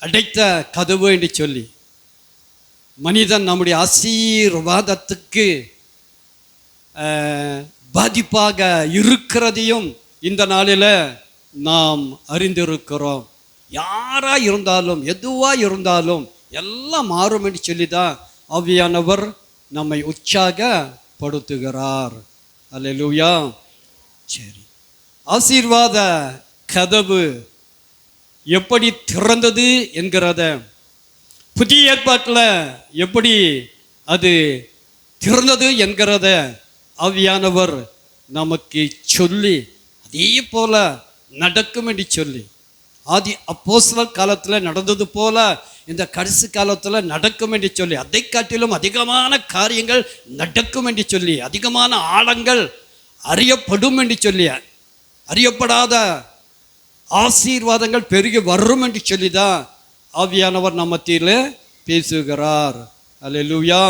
அடைத்த கதவு என்று சொல்லி மனிதன் நம்முடைய ஆசீர்வாதத்துக்கு பாதிப்பாக இருக்கிறதையும் இந்த நாளில் நாம் அறிந்திருக்கிறோம். யாரா இருந்தாலும் எதுவா இருந்தாலும் எல்லாம் மாறும் என்று சொல்லிதான் ஆவியானவர் நம்மை உற்சாகப்படுத்துகிறார். அல்லேலூயா. சரி, ஆசீர்வாத கதவு எப்படி திறந்தது என்கிறத புதிய ஏற்பாட்டில் எப்படி அது திறந்தது என்கிறத ஆவியானவர் நமக்கு சொல்லி அதே போல நடக்கும் என்று சொல்லி ஆதி அப்போஸ்தலர் காலத்தில் நடந்தது போல இந்த கடைசி காலத்தில் நடக்கும் என்று சொல்லி அதை காட்டிலும் அதிகமான காரியங்கள் நடக்கும் என்று சொல்லி அதிகமான ஆழங்கள் அறியப்படும் என்று சொல்லி அறியப்படாத ஆசீர்வாதங்கள் பெருகி வரும் என்று சொல்லி தான் ஆவியானவர் நம்ம மத்தியில் பேசுகிறார். அல்லேலூயா.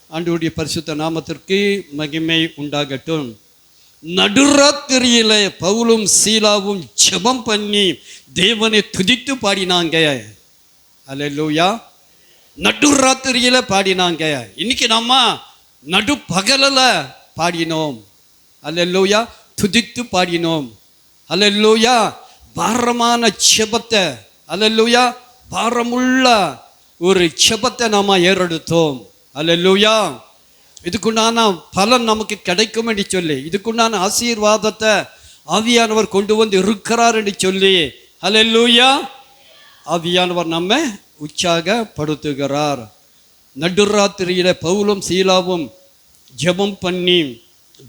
ஆண்டவருடைய பரிசுத்த நாமத்திற்கு மகிமை உண்டாகட்டும். நடுராத்திரியில பவுலும் சீலாவும் ஜெபம் பண்ணி தேவனை துதித்து பாடினாங்க. அல்லேலூயா. நடுராத்திரியில பாடினாங்க. இன்னைக்கு நம்ம நடு பகலில் பாடினோம். அல்லேலூயா. துதித்து பாடினோம். அல்லேலூயா. பாரமான ஜெபத்தை, அல்லேலூயா, பாரமுள்ள ஒரு ஜெபத்தை நாம ஏறெடுத்தோம். அல்லேலூயா. இதுக்குண்டான பலன் நமக்கு கிடைக்கும் என்று சொல்லி இதுக்குண்டான ஆசீர்வாதத்தை ஆவியானவர் கொண்டு வந்து இருக்கிறார் என்று சொல்லி அல்லேலூயா ஆவியானவர் நம்ம உற்சாகப்படுத்துகிறார். நடுராத்திரியில பவுலும் சீலாவும் ஜெபம் பண்ணி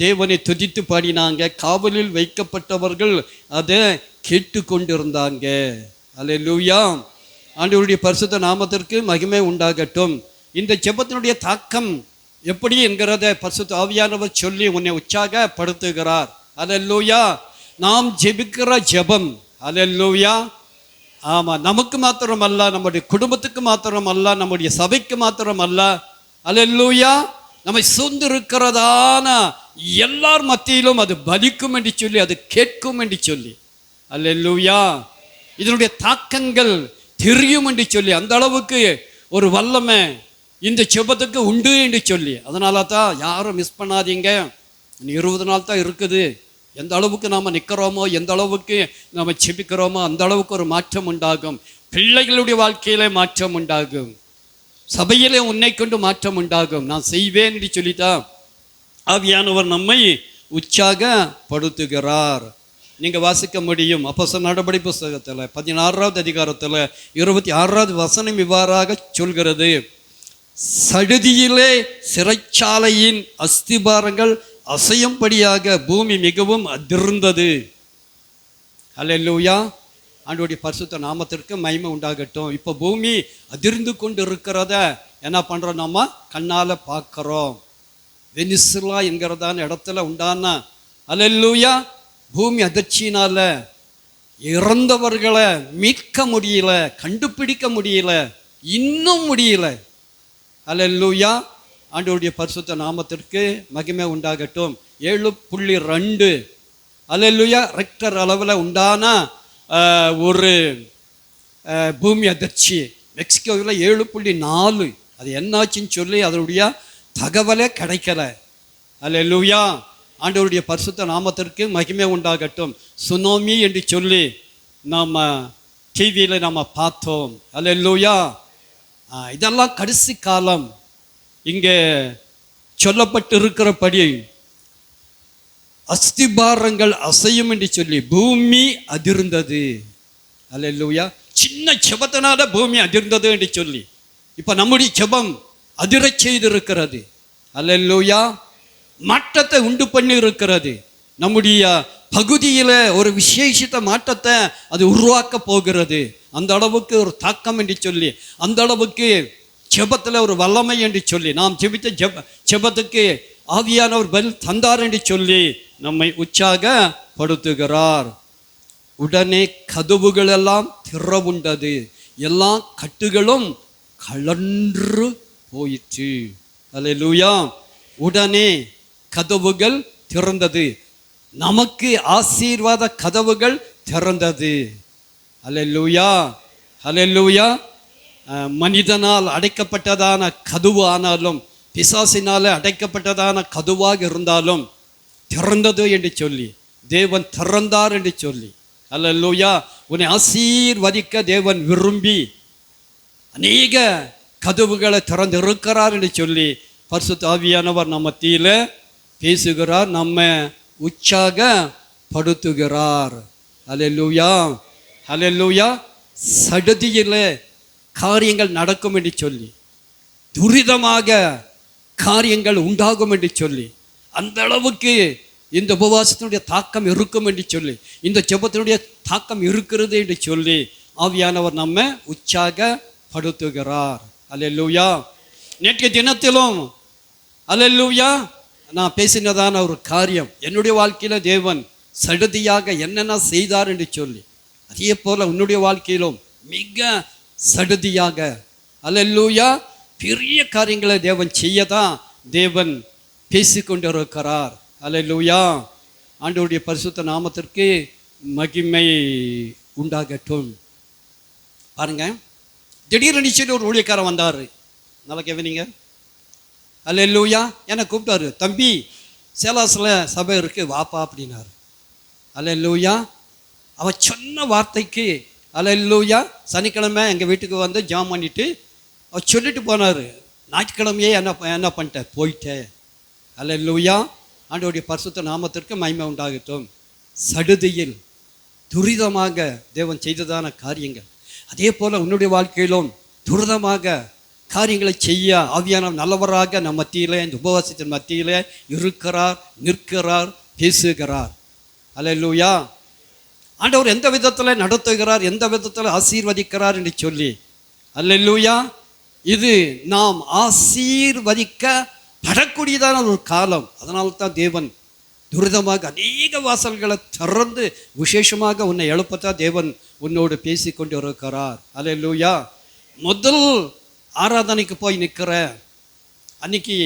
தேவனை துதித்து பாடினாங்க. காவலில் வைக்கப்பட்டவர்கள் அதை கேட்டு கொண்டிருந்தாங்க. அல்லேலூயா. ஆண்டவருடைய பரிசுத்த நாமத்திற்கு மகிமை உண்டாகட்டும். இந்த ஜெபத்தினுடைய தாக்கம் எப்படி என்கிறத பரிசுத்த ஆவியானவர் சொல்லி உன்னை உற்சாகப்படுத்துகிறார். அல்லேலூயா. நாம் ஜெபிக்கிற ஜெபம், அல்லேலூயா, ஆமாம், நமக்கு மாத்திரம் அல்ல, நம்முடைய குடும்பத்துக்கு மாத்திரம் அல்ல, நம்முடைய சபைக்கு மாத்திரம் அல்ல, அல்லேலூயா, நம்மை சூழ்ந்திருக்கிறதான எல்லார் மத்தியிலும் அது பலிக்கும் என்று சொல்லி அது கேட்கும் என்று சொல்லி அல்லேலூயா இதனுடைய தாக்கங்கள் தெரியும் என்று சொல்லி அந்த அளவுக்கு ஒரு வல்லமை இந்த ஜெபத்துக்கு உண்டு என்று சொல்லி அதனால தான் யாரும் மிஸ் பண்ணாதீங்க. 20 நாள் தான் இருக்குது. எந்த அளவுக்கு நாம் நிற்கிறோமோ, எந்த அளவுக்கு நாம் ஜெபிக்கிறோமோ அந்த அளவுக்கு ஒரு மாற்றம் உண்டாகும். பிள்ளைகளுடைய வாழ்க்கையிலே மாற்றம் உண்டாகும். சபையிலே உன்னை கொண்டு மாற்றம் உண்டாகும். நான் செய்வேன் என்று சொல்லித்தான் ஆவியானவர் நம்மை உற்சாகப்படுத்துகிறார். நீங்கள் வாசிக்க முடியும். அப்போஸ்தலர் நடபடி புஸ்தகத்தில் 16வது அதிகாரத்தில் 26வது வசனம் இவ்வாறாக சொல்கிறது. சடுதியிலே சிறைச்சாலையின் அஸ்திபாரங்கள் அசையும்படியாக பூமி மிகவும் அதிர்ந்தது. அல்லேலூயா. ஆண்டவருடைய பரிசுத்த நாமத்திற்கு மகிமை உண்டாகட்டும். இப்போ பூமி அதிர்ந்து கொண்டு இருக்கிறத என்ன பண்ணுறோம்? நம்ம கண்ணால் பார்க்குறோம். வெனிசுலா என்கிறதான இடத்துல உண்டான அல்லேலூயா பூமி அதிர்ச்சியினால இறந்தவர்களை மீட்க முடியல, கண்டுபிடிக்க முடியல, இன்னும் முடியல. அல்லேலூயா. ஆண்டவருடைய பரிசுத்த நாமத்திற்கு மகிமை உண்டாகட்டும். 7.2 அல்லேலூயா ரெக்டர் அளவில் உண்டான ஒரு பூமி அதிர்ச்சி. மெக்சிகோவில் 7.4 அது என்னாச்சுன்னு சொல்லி அதனுடைய தகவலே கிடைக்கல. அல்லேலூயா. ஆண்டவருடைய பரிசுத்த நாமத்திற்கு மகிமை உண்டாகட்டும். சுனாமி என்று சொல்லி நாம் டிவியில் நாம் பார்த்தோம். அல்லேலூயா. இதெல்லாம் கடைசி காலம். இங்கே சொல்லப்பட்டு இருக்கிறபடி அஸ்திபாரங்கள் அசையும் என்று சொல்லி பூமி அதிர்ந்தது. அல்லேலூயா. சின்ன ஜெபத்தினால பூமி அதிர்ந்தது என்று சொல்லி இப்போ நம்முடைய ஜெபம் அதிரச் செய்திருக்கிறது. அல்லேலூயா. மாற்றத்தை உண்டு பண்ணி இருக்கிறது. நம்முடைய பகுதியில் ஒரு விசேஷித்த மாற்றத்தை அது உருவாக்க போகிறது. அந்த அளவுக்கு ஒரு தாக்கம் என்று சொல்லி அந்த அளவுக்கு ஜெபத்தில் ஒரு வல்லமை என்று சொல்லி நாம் ஜெபித்த ஜெபத்துக்கு ஆவியானவர் பதில் தந்தார் என்று சொல்லி நம்மை உற்சாகப்படுத்துகிறார். உடனே கதவுகள் எல்லாம் திறவுண்டது, எல்லா கட்டுகளும் கலன்று போயிற்று. அல்லேலூயா. உடனே கதவுகள் திறந்தது. நமக்கு ஆசீர்வாத கதவுகள் திறந்தது. அல்லேலூயா. ஹல்லேலூயா. மனிதனால் அடைக்கப்பட்டதான கதவு ஆனாலும், பிசாசினால அடைக்கப்பட்டதான கதவாக இருந்தாலும் திறந்தது என்று சொல்லி, தேவன் திறந்தார் என்று சொல்லி, ஹல்லேலூயா, உன்னை ஆசீர்வதிக்க தேவன் விரும்பி அநேக கதவுகளை திறந்து இருக்கிறார் என்று சொல்லி பரிசுத்த ஆவியானவர் நம்ம மத்தியில பேசுகிறார், நம்ம உற்சாகப்படுத்துகிறார். ஹல்லேலூயா, ஹல்லேலூயா. சடுதியில காரியங்கள் நடக்கும் என்று சொல்லி, துரிதமாக காரியங்கள் உண்டாகும் என்று சொல்லி, அந்த அளவுக்கு இந்த உபவாசத்தினுடைய தாக்கம் இருக்கும் என்று சொல்லி, இந்த ஜெபத்தினுடைய தாக்கம் இருக்கிறது என்று சொல்லி ஆவியானவர் நம்ம உற்சாகப்படுத்துகிறார். அல்லேலூயா. நேற்றைய தினத்திலும் அல்லேலூயா நான் பேசினதான ஒரு காரியம், என்னுடைய வாழ்க்கையில தேவன் சடுதியாக என்னென்ன செய்தார் என்று சொல்லி, அதே போல உன்னுடைய வாழ்க்கையிலும் மிக சடுதியாக அல்லேலூயா பெரிய காரியங்களை தேவன் செய்யதான் தேவன் பேசிக்கொண்டிருக்கிறார். அல்லேலூயா. ஆண்டவருடைய பரிசுத்த நாமத்திற்கு மகிமை உண்டாகட்டும். பாருங்க, திடீர்னு நிச்சயம் ஒரு ஊழியக்காரன் வந்தார். நல்லா கேவீங்க. அல்லேலூயா. என்னை கூப்பிட்டாரு, தம்பி சேலாசில் சபை இருக்கு வாப்பா அப்படின்னாரு. அல்லேலூயா. அவன் சொன்ன வார்த்தைக்கு அல்லேலூயா சனிக்கிழமை எங்கள் வீட்டுக்கு வந்து ஜாம் பண்ணிட்டு அவர் சொல்லிட்டு போனார், ஞாயிற்றுக்கிழமையே என்ன பண்ணிட்டேன், போயிட்டேன். அல்லேலூயா. ஆண்டவருடைய பரிசுத்த நாமத்திற்கு மகிமை உண்டாகட்டும். சடுதியில் துரிதமாக தேவன் செய்ததான காரியங்கள், அதே போல் உன்னுடைய வாழ்க்கையிலும் துரிதமாக காரியங்களை செய்ய ஆவியான நல்லவராக நம் மத்தியிலே, இந்த உபவாசத்தின் மத்தியிலே இருக்கிறார், நிற்கிறார், பேசுகிறார். அல்லேலூயா. ஆண்டவர் எந்த விதத்தில் நடத்துகிறார், எந்த விதத்தில் ஆசீர்வதிக்கிறார் என்று சொல்லி, அல்லேலூயா, இது நாம் ஆசீர்வதிக்கப்படக்கூடியதான ஒரு காலம். அதனால தான் தேவன் துரிதமாக அநேக வாசல்களை திறந்து விசேஷமாக உன்னை எழுப்பத்தான் தேவன் உன்னோடு பேசி கொண்டு இருக்கிறார். அல்லேலூயா. முதல் ஆராதனைக்கு போய் நிற்கிற அன்னைக்கு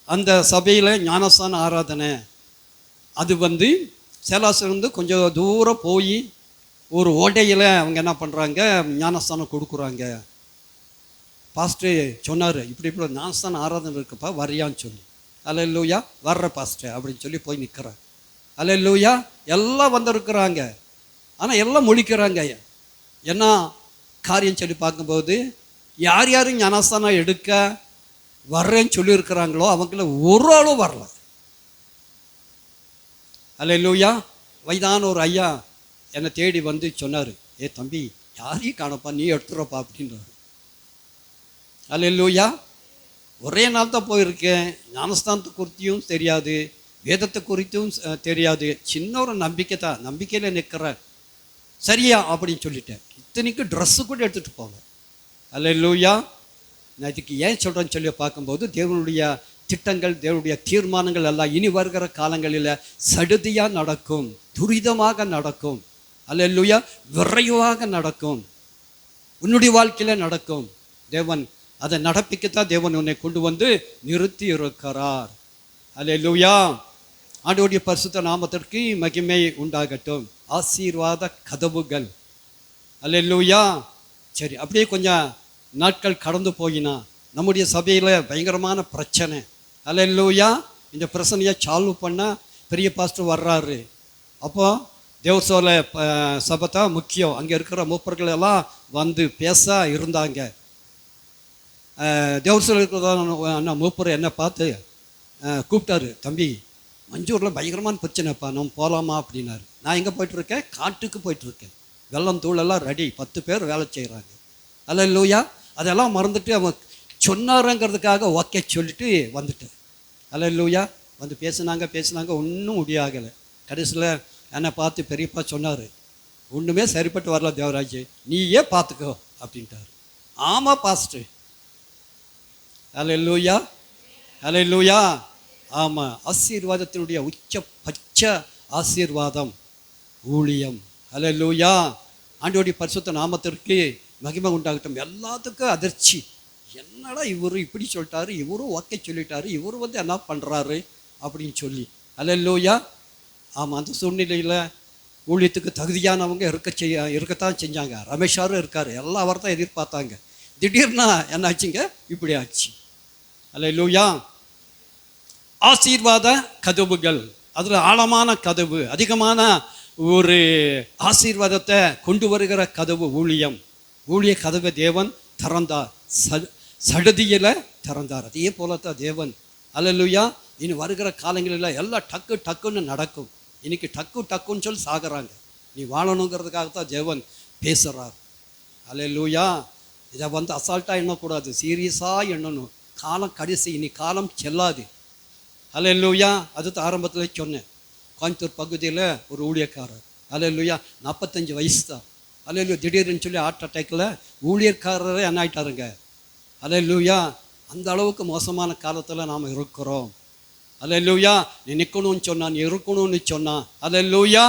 அந்த சபையில் ஞானஸ்தான ஆராதனை, அது சேலாசிலிருந்து கொஞ்சம் தூரம் போய் ஒரு ஓட்டையில் அவங்க என்ன பண்ணுறாங்க, ஞானஸ்தானம் கொடுக்குறாங்க. பாஸ்டர் சொன்னார், இப்படி இப்படி ஞானஸ்தானம் ஆராதனை இருக்குப்பா, வரியான்னு சொல்லி. அல்லேலூயா. வர்ற பாஸ்டர் அப்படின்னு சொல்லி போய் நிற்கிறேன். அல்லேலூயா. எல்லாம் வந்திருக்கிறாங்க, ஆனால் எல்லாம் முழிக்கிறாங்க. என்ன காரியம் சொல்லி பார்க்கும்போது, யார் யாரும் ஞானஸ்தானம் எடுக்க வர்றேன்னு சொல்லியிருக்கிறாங்களோ அவங்கள ஒரு ஆளும் வரல. அல்லேலூயா. வயதான ஒரு ஐயா என்னை தேடி வந்து சொன்னார், ஏ தம்பி யாரையும் காணப்பா, நீ எடுத்துறப்பா அப்படின்றாரு. அல்லேலூயா. ஒரே நாள் தான் போயிருக்கேன், ஞானஸ்தானத்தை குறித்தும் தெரியாது, வேதத்தை குறித்தும் தெரியாது, சின்ன ஒரு நம்பிக்கை தான், நம்பிக்கையில் நிற்கிறேன், சரியா அப்படின்னு சொல்லிட்டேன். இத்தனைக்கு ட்ரெஸ்ஸு கூட எடுத்துகிட்டு போவேன். அல்லேலூயா. நான் இதுக்கு ஏன் சொல்கிறேன்னு சொல்லி பார்க்கும்போது, தேவனுடைய திட்டங்கள், தேவனுடைய தீர்மானங்கள் எல்லாம் இனி வருகிற காலங்களில் சடுதியாக நடக்கும், துரிதமாக நடக்கும். அல்லேலூயா. விரைவாக நடக்கும், உன்னுடைய வாழ்க்கையில் நடக்கும். தேவன் அதை நடப்பிக்கத்தான் தேவன் உன்னை கொண்டு வந்து நிறுத்தி இருக்கிறார். அல்லேலூயா. ஆண்டவருடைய பரிசுத்த நாமத்திற்கு மகிமை உண்டாகட்டும். ஆசீர்வாத கதவுகள். அல்லேலூயா. சரி, அப்படியே கொஞ்சம் நாட்கள் கடந்து போயினா நம்முடைய சபையில் பயங்கரமான பிரச்சனை. அல்லேலூயா. இந்த பிரச்சனையை சால்வ் பண்ண பெரிய பாஸ்டர் வர்றாரு. அப்போ தேவசோல சபை தான் முக்கியம். அங்கே இருக்கிற மூப்பர்கள் எல்லாம் வந்து பேச இருந்தாங்க. தேவசோல இருக்கிற மூப்பர் என்னை பார்த்து கூப்பிட்டாரு, தம்பி மஞ்சூரில் பயங்கரமான பிரச்சனைப்பா, நம்ம போகலாமா அப்படின்னாரு. நான் எங்கே போயிட்டுருக்கேன், காட்டுக்கு போயிட்டுருக்கேன். வெள்ளம் தூளெல்லாம் ரெடி, 10 பேர் வேலை செய்கிறாங்க. அல்லேலூயா. அதெல்லாம் மறந்துட்டு அவன் சொன்னாருங்கிறதுக்காக ஓகே சொல்லிட்டு வந்துட்டேன். அல்லேலூயா. வந்து பேசினாங்க, ஒன்றும் முடியாகலை. கடைசியில் என்னை பார்த்து பெரியப்பா சொன்னார், ஒன்றுமே சரிப்பட்டு வரல தேவராஜ், நீயே பார்த்துக்கோ அப்படின்ட்டார். ஆமாம் பாஸ்டர். அல்லேலூயா. அல்லேலூயா. ஆமாம், ஆசீர்வாதத்தினுடைய உச்சபட்ச ஆசீர்வாதம் ஊழியம். அல்லேலூயா. ஆண்டவருடைய பரிசுத்த நாமத்திற்கு மகிமை உண்டாகட்டும். எல்லாத்துக்கும் அதிர்ச்சி, என்னடா இவர் இப்படி சொல்லிட்டாரு, இவரும் ஓகே சொல்லிட்டாரு, இவர் என்ன பண்ணுறாரு அப்படின்னு சொல்லி. அல்லேலூயா. ஆமாம், அந்த சூழ்நிலையில் ஊழியத்துக்கு தகுதியானவங்க இருக்கத்தான் செஞ்சாங்க. ரமேஷாரும் இருக்கார், எல்லாம் அவர் தான் எதிர்பார்த்தாங்க. திடீர்னா என்ன ஆச்சுங்க, இப்படி ஆச்சு. அல்லேலூயா. ஆசீர்வாத கதவுகள், அதில் ஆழமான கதவு, அதிகமான ஒரு ஆசீர்வாதத்தை கொண்டு வருகிற கதவு ஊழியம். ஊழிய கதவை தேவன் திறந்தார், சடுதியில் திறந்தார். அதே போலத்தான் தேவன். அல்லேலூயா. இனி வருகிற காலங்களில் எல்லாம் டக்கு டக்குன்னு நடக்கும். இன்னைக்கு டக்கு டக்குன்னு சொல்லி சாகுறாங்க. நீ வாழணுங்கிறதுக்காகத்தான் தேவன் பேசுகிறார். அல்லேலூயா. இதை அசால்ட்டாக எண்ணக்கூடாது, சீரியஸாக எண்ணணும். காலம் கடைசி, இனி காலம் செல்லாது. அல்லேலூயா. அதுதான் ஆரம்பத்தில் சொன்னேன். கோயம்புத்தூர் பகுதியில் ஒரு ஊழியக்காரர், அல்லேலூயா, 45 வயசு தான். அல்லேலூயா. திடீர்னு சொல்லி ஹார்ட் அட்டாக்கில் ஊழியக்காரரே என்ன ஆகிட்டாருங்க. அல்லேலூயா. அந்த அளவுக்கு மோசமான காலத்தில் நாம் இருக்கிறோம். அல்லேலூயா. நீ நிற்கணும்னு சொன்னான், நீ இருக்கணும்னு சொன்னான். அல்லேலூயா.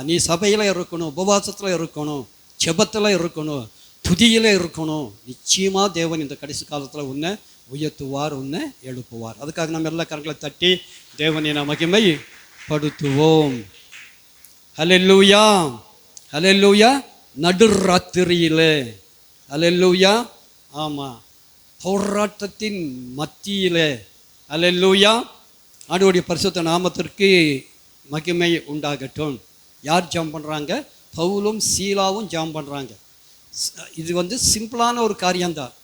நீ சபையில் இருக்கணும், உபவாசத்தில் இருக்கணும், ஜெபத்தில் இருக்கணும், துதியில் இருக்கணும். நிச்சயமாக தேவன் இந்த கடைசி காலத்தில் உன்னை உயர்த்துவார், உன்னை எழுப்புவார். அதுக்காக நம்ம எல்லா கரங்களை தட்டி தேவனை நாம் மகிமைப்படுத்துவோம். அல்லேலூயா. அல்லேலூயா. நடுராத்திரியில், அல்லேலூயா, ஆமாம், போராட்டத்தின் மத்தியில், அல்லேலூயா, ஆண்டவருடைய பரிசுத்த நாமத்திற்கு மகிமை உண்டாகட்டும். யார் ஜெபம் பண்ணுறாங்க? பவுலும் சீலாவும் ஜெபம் பண்ணுறாங்க. இது சிம்பிளான ஒரு காரியம்தான்.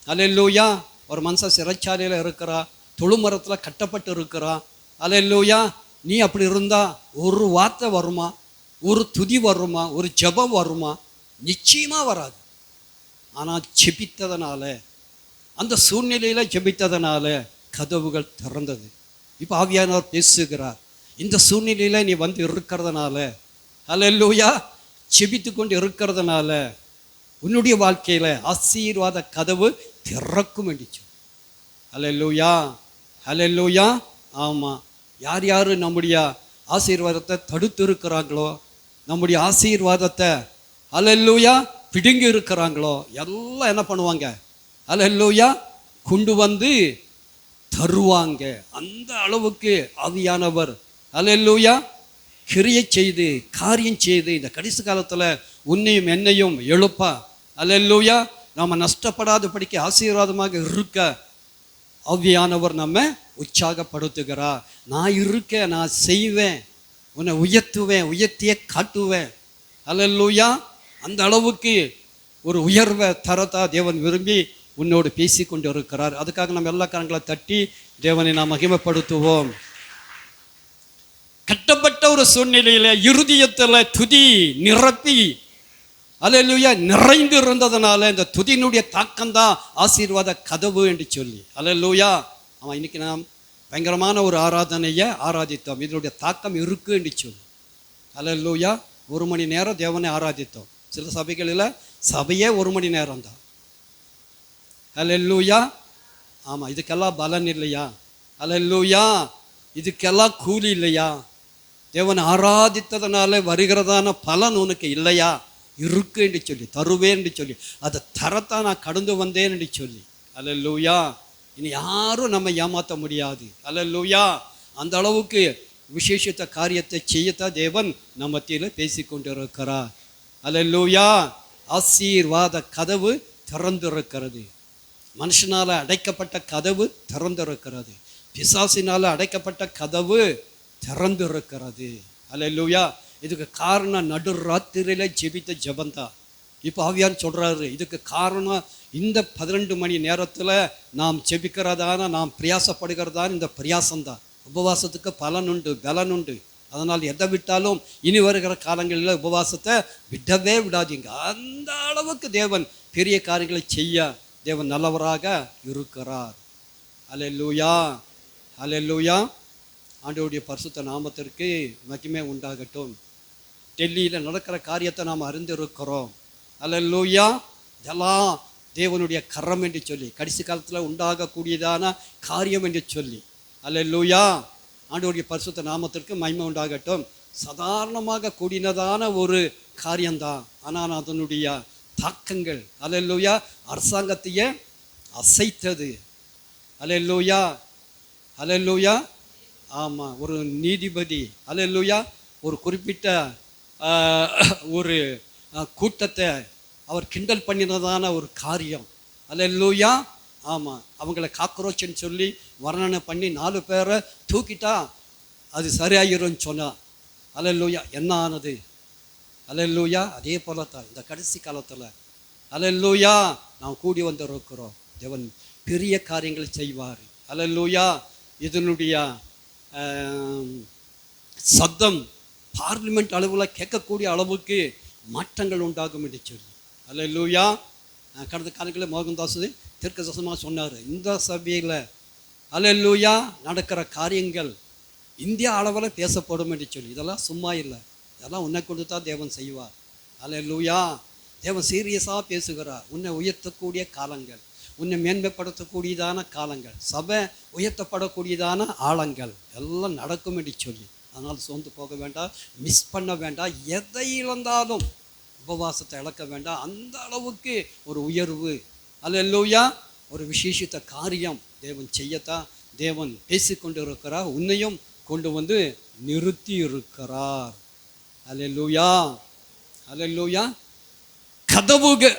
அல்லேலூயா. ஒரு மனுஷன் சிறைச்சாலையில் இருக்கிறா, தொழுமரத்தில் கட்டப்பட்டு இருக்கிறா. அல்லேலூயா. நீ அப்படி இருந்தா ஒரு வார்த்தை வருமா, ஒரு துதி வருமா, ஒரு ஜெபம் வருமா? நிச்சயமாக வராது. ஆனால் ஜெபித்ததனால, அந்த சூழ்நிலையில் ஜெபித்ததனால கதவுகள் திறந்தது. இப்போ ஆவியானவர் பேசுகிறார். இந்த சூழ்நிலையில் நீ இருக்கிறதுனால, அல்லேலூயா, ஜெபித்து கொண்டு இருக்கிறதுனால உன்னுடைய வாழ்க்கையில் ஆசீர்வாத கதவு திறக்கும் என்றிச்சு. அல்லேலூயா. அல்லேலூயா. ஆமாம். யார் யார் நம்முடைய ஆசீர்வாதத்தை தடுத்து இருக்கிறாங்களோ, நம்முடைய ஆசீர்வாதத்தை அல்லேலூயா பிடுங்கி இருக்கிறாங்களோ, எல்லாம் என்ன பண்ணுவாங்க? அல்லேலூயா கொண்டு வந்து தருவாங்க. அந்த அளவுக்கு ஆவியானவர் அல்லேலூயா கிரியை செய்து, காரியம் செய்து இந்த கடைசி காலத்தில் உன்னையும் என்னையும் எழுப்பா. அல்லேலூயா. நாம் நஷ்டப்படாதபடிக்கு ஆசீர்வாதமாக இருக்க ஆவியானவர் நம்ம உற்சாகப்படுத்துகிறார். நான் இருக்கேன், நான் செய்வேன், உன்னை உயர்த்துவேன், உயர்த்தியே காட்டுவேன். அல்லேலூயா. அந்த அளவுக்கு ஒரு உயர்வை தரத்தா தேவன் விரும்பி உன்னோடு பேசி கொண்டு இருக்கிறார். அதுக்காக நம்ம எல்லா காரங்களை தட்டி தேவனை நாம் மகிமைப்படுத்துவோம். கட்டப்பட்ட ஒரு சூழ்நிலையில இருதயத்தில் துதி நிரப்பி, அல்லேலூயா, நிறைந்து இருந்ததுனால இந்த துதியினுடைய தாக்கம்தான் ஆசீர்வாத கதவு என்று சொல்லி. அல்லேலூயா. ஆமாம், இன்னைக்கு நாம் பயங்கரமான ஒரு ஆராதனையை ஆராதித்தோம். இதனுடைய தாக்கம் இருக்கு என்று சொல்லி. அல்லேலூயா. 1 மணி நேரம் தேவனை ஆராதித்தோம். சில சபைகளில் சபையே 1 மணி நேரம் தான். அல்லேலூயா. ஆமாம், இதுக்கெல்லாம் பலன் இல்லையா? அல்லேலூயா. இதுக்கெல்லாம் கூலி இல்லையா? தேவனை ஆராதித்ததுனால வருகிறதான பலன் உனக்கு இல்லையா? இருக்கு என்று சொல்லி, தருவேன் என்று சொல்லி, அதை தரத்தான் நான் கடந்து வந்தேன் என்று சொல்லி. அல்லேலூயா. இனி யாரும் நம்ம ஏமாற்ற முடியாது. அல்லேலூயா. அந்த அளவுக்கு விசேஷத்த காரியத்தை செய்யத்தான் தேவன் நம்ம மத்தியில் பேசி கொண்டிருக்கிறார். அல்லேலூயா. ஆசீர்வாத கதவு திறந்திருக்கிறது. மனுஷனால் அடைக்கப்பட்ட கதவு திறந்திருக்கிறது. பிசாசினால் அடைக்கப்பட்ட கதவு திறந்திருக்கிறது. அல்லேலூயா. இதுக்கு காரணம் நடுராத்திரியில ஜெபித்த ஜெபந்தான். இப்போ ஆவியார் சொல்றாரு, இதுக்கு காரணம் இந்த 12 மணி நேரத்தில் நாம் ஜெபிக்கிறதான, நாம் பிரயாசப்படுகிறதான இந்த பிரயாசம்தான். உபவாசத்துக்கு பலன் உண்டு, பலன் உண்டு. அதனால் எதை விட்டாலும் இனி வருகிற காலங்களில் உபவாசத்தை விடவே விடாதீங்க. அந்த அளவுக்கு தேவன் பெரிய காரியங்களை செய்ய தேவன் நல்லவராக இருக்கிறார். அல்லேலூயா. அல்லேலூயா. ஆண்டவருடைய பரிசுத்த நாமத்திற்கு மகிமை உண்டாகட்டும். டெல்லியில் நடக்கிற காரியத்தை நாம் அறிந்திருக்கிறோம். அல்லேலூயா. இதெல்லாம் தேவனுடைய கரம் என்று சொல்லி, கடைசி காலத்தில் உண்டாகக்கூடியதான காரியம் என்று சொல்லி. அல்லேலூயா. ஆண்டவருடைய பரிசுத்த நாமத்திற்கு மகிமை உண்டாகட்டும். சாதாரணமாக கூடினதான ஒரு காரியம்தான், ஆனால் அதனுடைய தாக்கங்கள் அல்லேலூயா அரசாங்கத்தையே அசைத்தது. அல்லேலூயா. அல்லேலூயா. ஆமாம், ஒரு நீதிபதி அல்லேலூயா ஒரு குறிப்பிட்ட ஒரு கூட்டத்தை அவர் கிண்டல் பண்ணினதான ஒரு காரியம். அல்லேலூயா. ஆமாம், அவங்கள காக்ரோச்சுன்னு சொல்லி வர்ணனை பண்ணி 4 பேரை தூக்கிட்டா அது சரியாயிரும்னு சொன்னா. அல்லேலூயா. என்ன ஆனது? அல்லேலூயா. அதே போல தான் இந்த கடைசி காலத்தில் அல்லேலூயா நாம் கூடி வந்திருக்கிறோம். தேவன் பெரிய காரியங்கள் செய்வார். அல்லேலூயா. இதனுடைய சத்தம் பார்லிமெண்ட் அளவில் கேட்கக்கூடிய அளவுக்கு மாற்றங்கள் உண்டாகும் என்று சொல்லி. அல்லேலூயா. கடந்த காலங்களில் மோகன்தாஸ் தீர்க்கதரிசனமாக சொன்னார், இந்த சபையில் அல்லேலூயா நடக்கிற காரியங்கள் இந்தியா அளவில் பேசப்படும் என்று சொல்லி. இதெல்லாம் சும்மா இல்லை, இதெல்லாம் உன்னை கொண்டு தான் தேவன் செய்வார். அல்லேலூயா. தேவன் சீரியஸாக பேசுகிறார். உன்னை உயர்த்தக்கூடிய காலங்கள், உன்னை மேன்மைப்படுத்தக்கூடியதான காலங்கள், சபை உயர்த்தப்படக்கூடியதான ஆழங்கள் எல்லாம் நடக்கும் என்று சொல்லி. அதனால் சோர்ந்து போக வேண்டாம், மிஸ் பண்ண வேண்டாம். எதை இழந்தாலும் உபவாசத்தை இழக்க வேண்டாம். அந்த அளவுக்கு ஒரு உயர்வு, அல்லேலூயா, ஒரு விசேஷித்த காரியம் தேவன் செய்யத்தான் தேவன் பேசிக்கொண்டு இருக்கிறார். உன்னையும் கொண்டு வந்து நிறுத்தி இருக்கிறார். அல்லேலூயா. அல்லேலூயா. கதவுகள்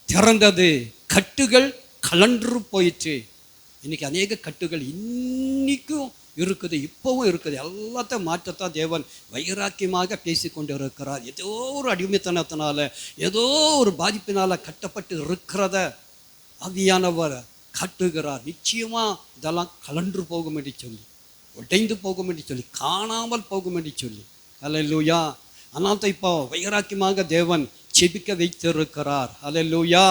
திறந்தது, கட்டுகள் கலன்று போயிற்று. இன்னைக்கு அநேக கட்டுகள் இன்னைக்கும் இருக்குது, இப்பவும் இருக்குது. எல்லாத்தையும் மாற்றத்தான் தேவன் வைராக்கியமாக பேசி கொண்டு இருக்கிறார். ஏதோ ஒரு அடிமைத்தனத்தினால, ஏதோ ஒரு பாதிப்பினால கட்டப்பட்டு இருக்கிறத ஆவியானவர் கட்டுகிறார். நிச்சயமா இதெல்லாம் கலன்று போகும் என்று சொல்லி, உடைந்து போகும் என்று சொல்லி, காணாமல் போகும் என்று சொல்லி. அல்லேலூயா. அதனால இப்போ வைராக்கியமாக தேவன் செபிக்க வைத்திருக்கிறார். அல்லேலூயா.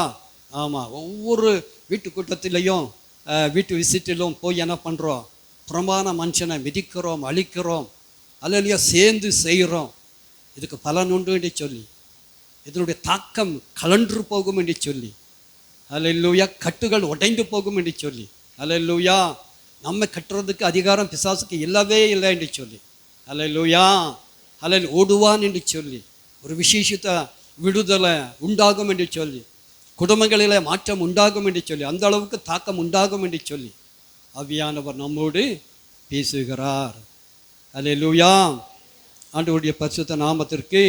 ஆமாம், ஒவ்வொரு வீட்டு கூட்டத்திலையும் வீட்டு விசிட்டிலும் போய் என்ன பண்ணுறோம்? புறம்பான மனுஷனை மிதிக்கிறோம், அழிக்கிறோம். அல்லேலூயா. சேர்ந்து செய்கிறோம். இதுக்கு பலன் உண்டு என்று சொல்லி, இதனுடைய தாக்கம் கலன்று போகும் என்று சொல்லி. அல்லேலூயா. கட்டுகள் உடைந்து போகும் என்று சொல்லி. அல்லேலூயா. நம்ம கட்டுறதுக்கு அதிகாரம் பிசாசுக்கு இல்லவே இல்லை என்று சொல்லி. அல்லேலூயா. அல்லேலூயா. ஓடுவான் என்று சொல்லி, ஒரு விசேஷித்த விடுதலை உண்டாகும் என்று சொல்லி, குடும்பங்களில் மாற்றம் உண்டாகும் என்று சொல்லி, அந்த அளவுக்கு தாக்கம் உண்டாகும் என்று சொல்லி ஆவியானவர் நம்மோடு பேசுகிறார். அல்லேலூயா. ஆண்டவருடைய பரிசுத்த நாமத்திற்கு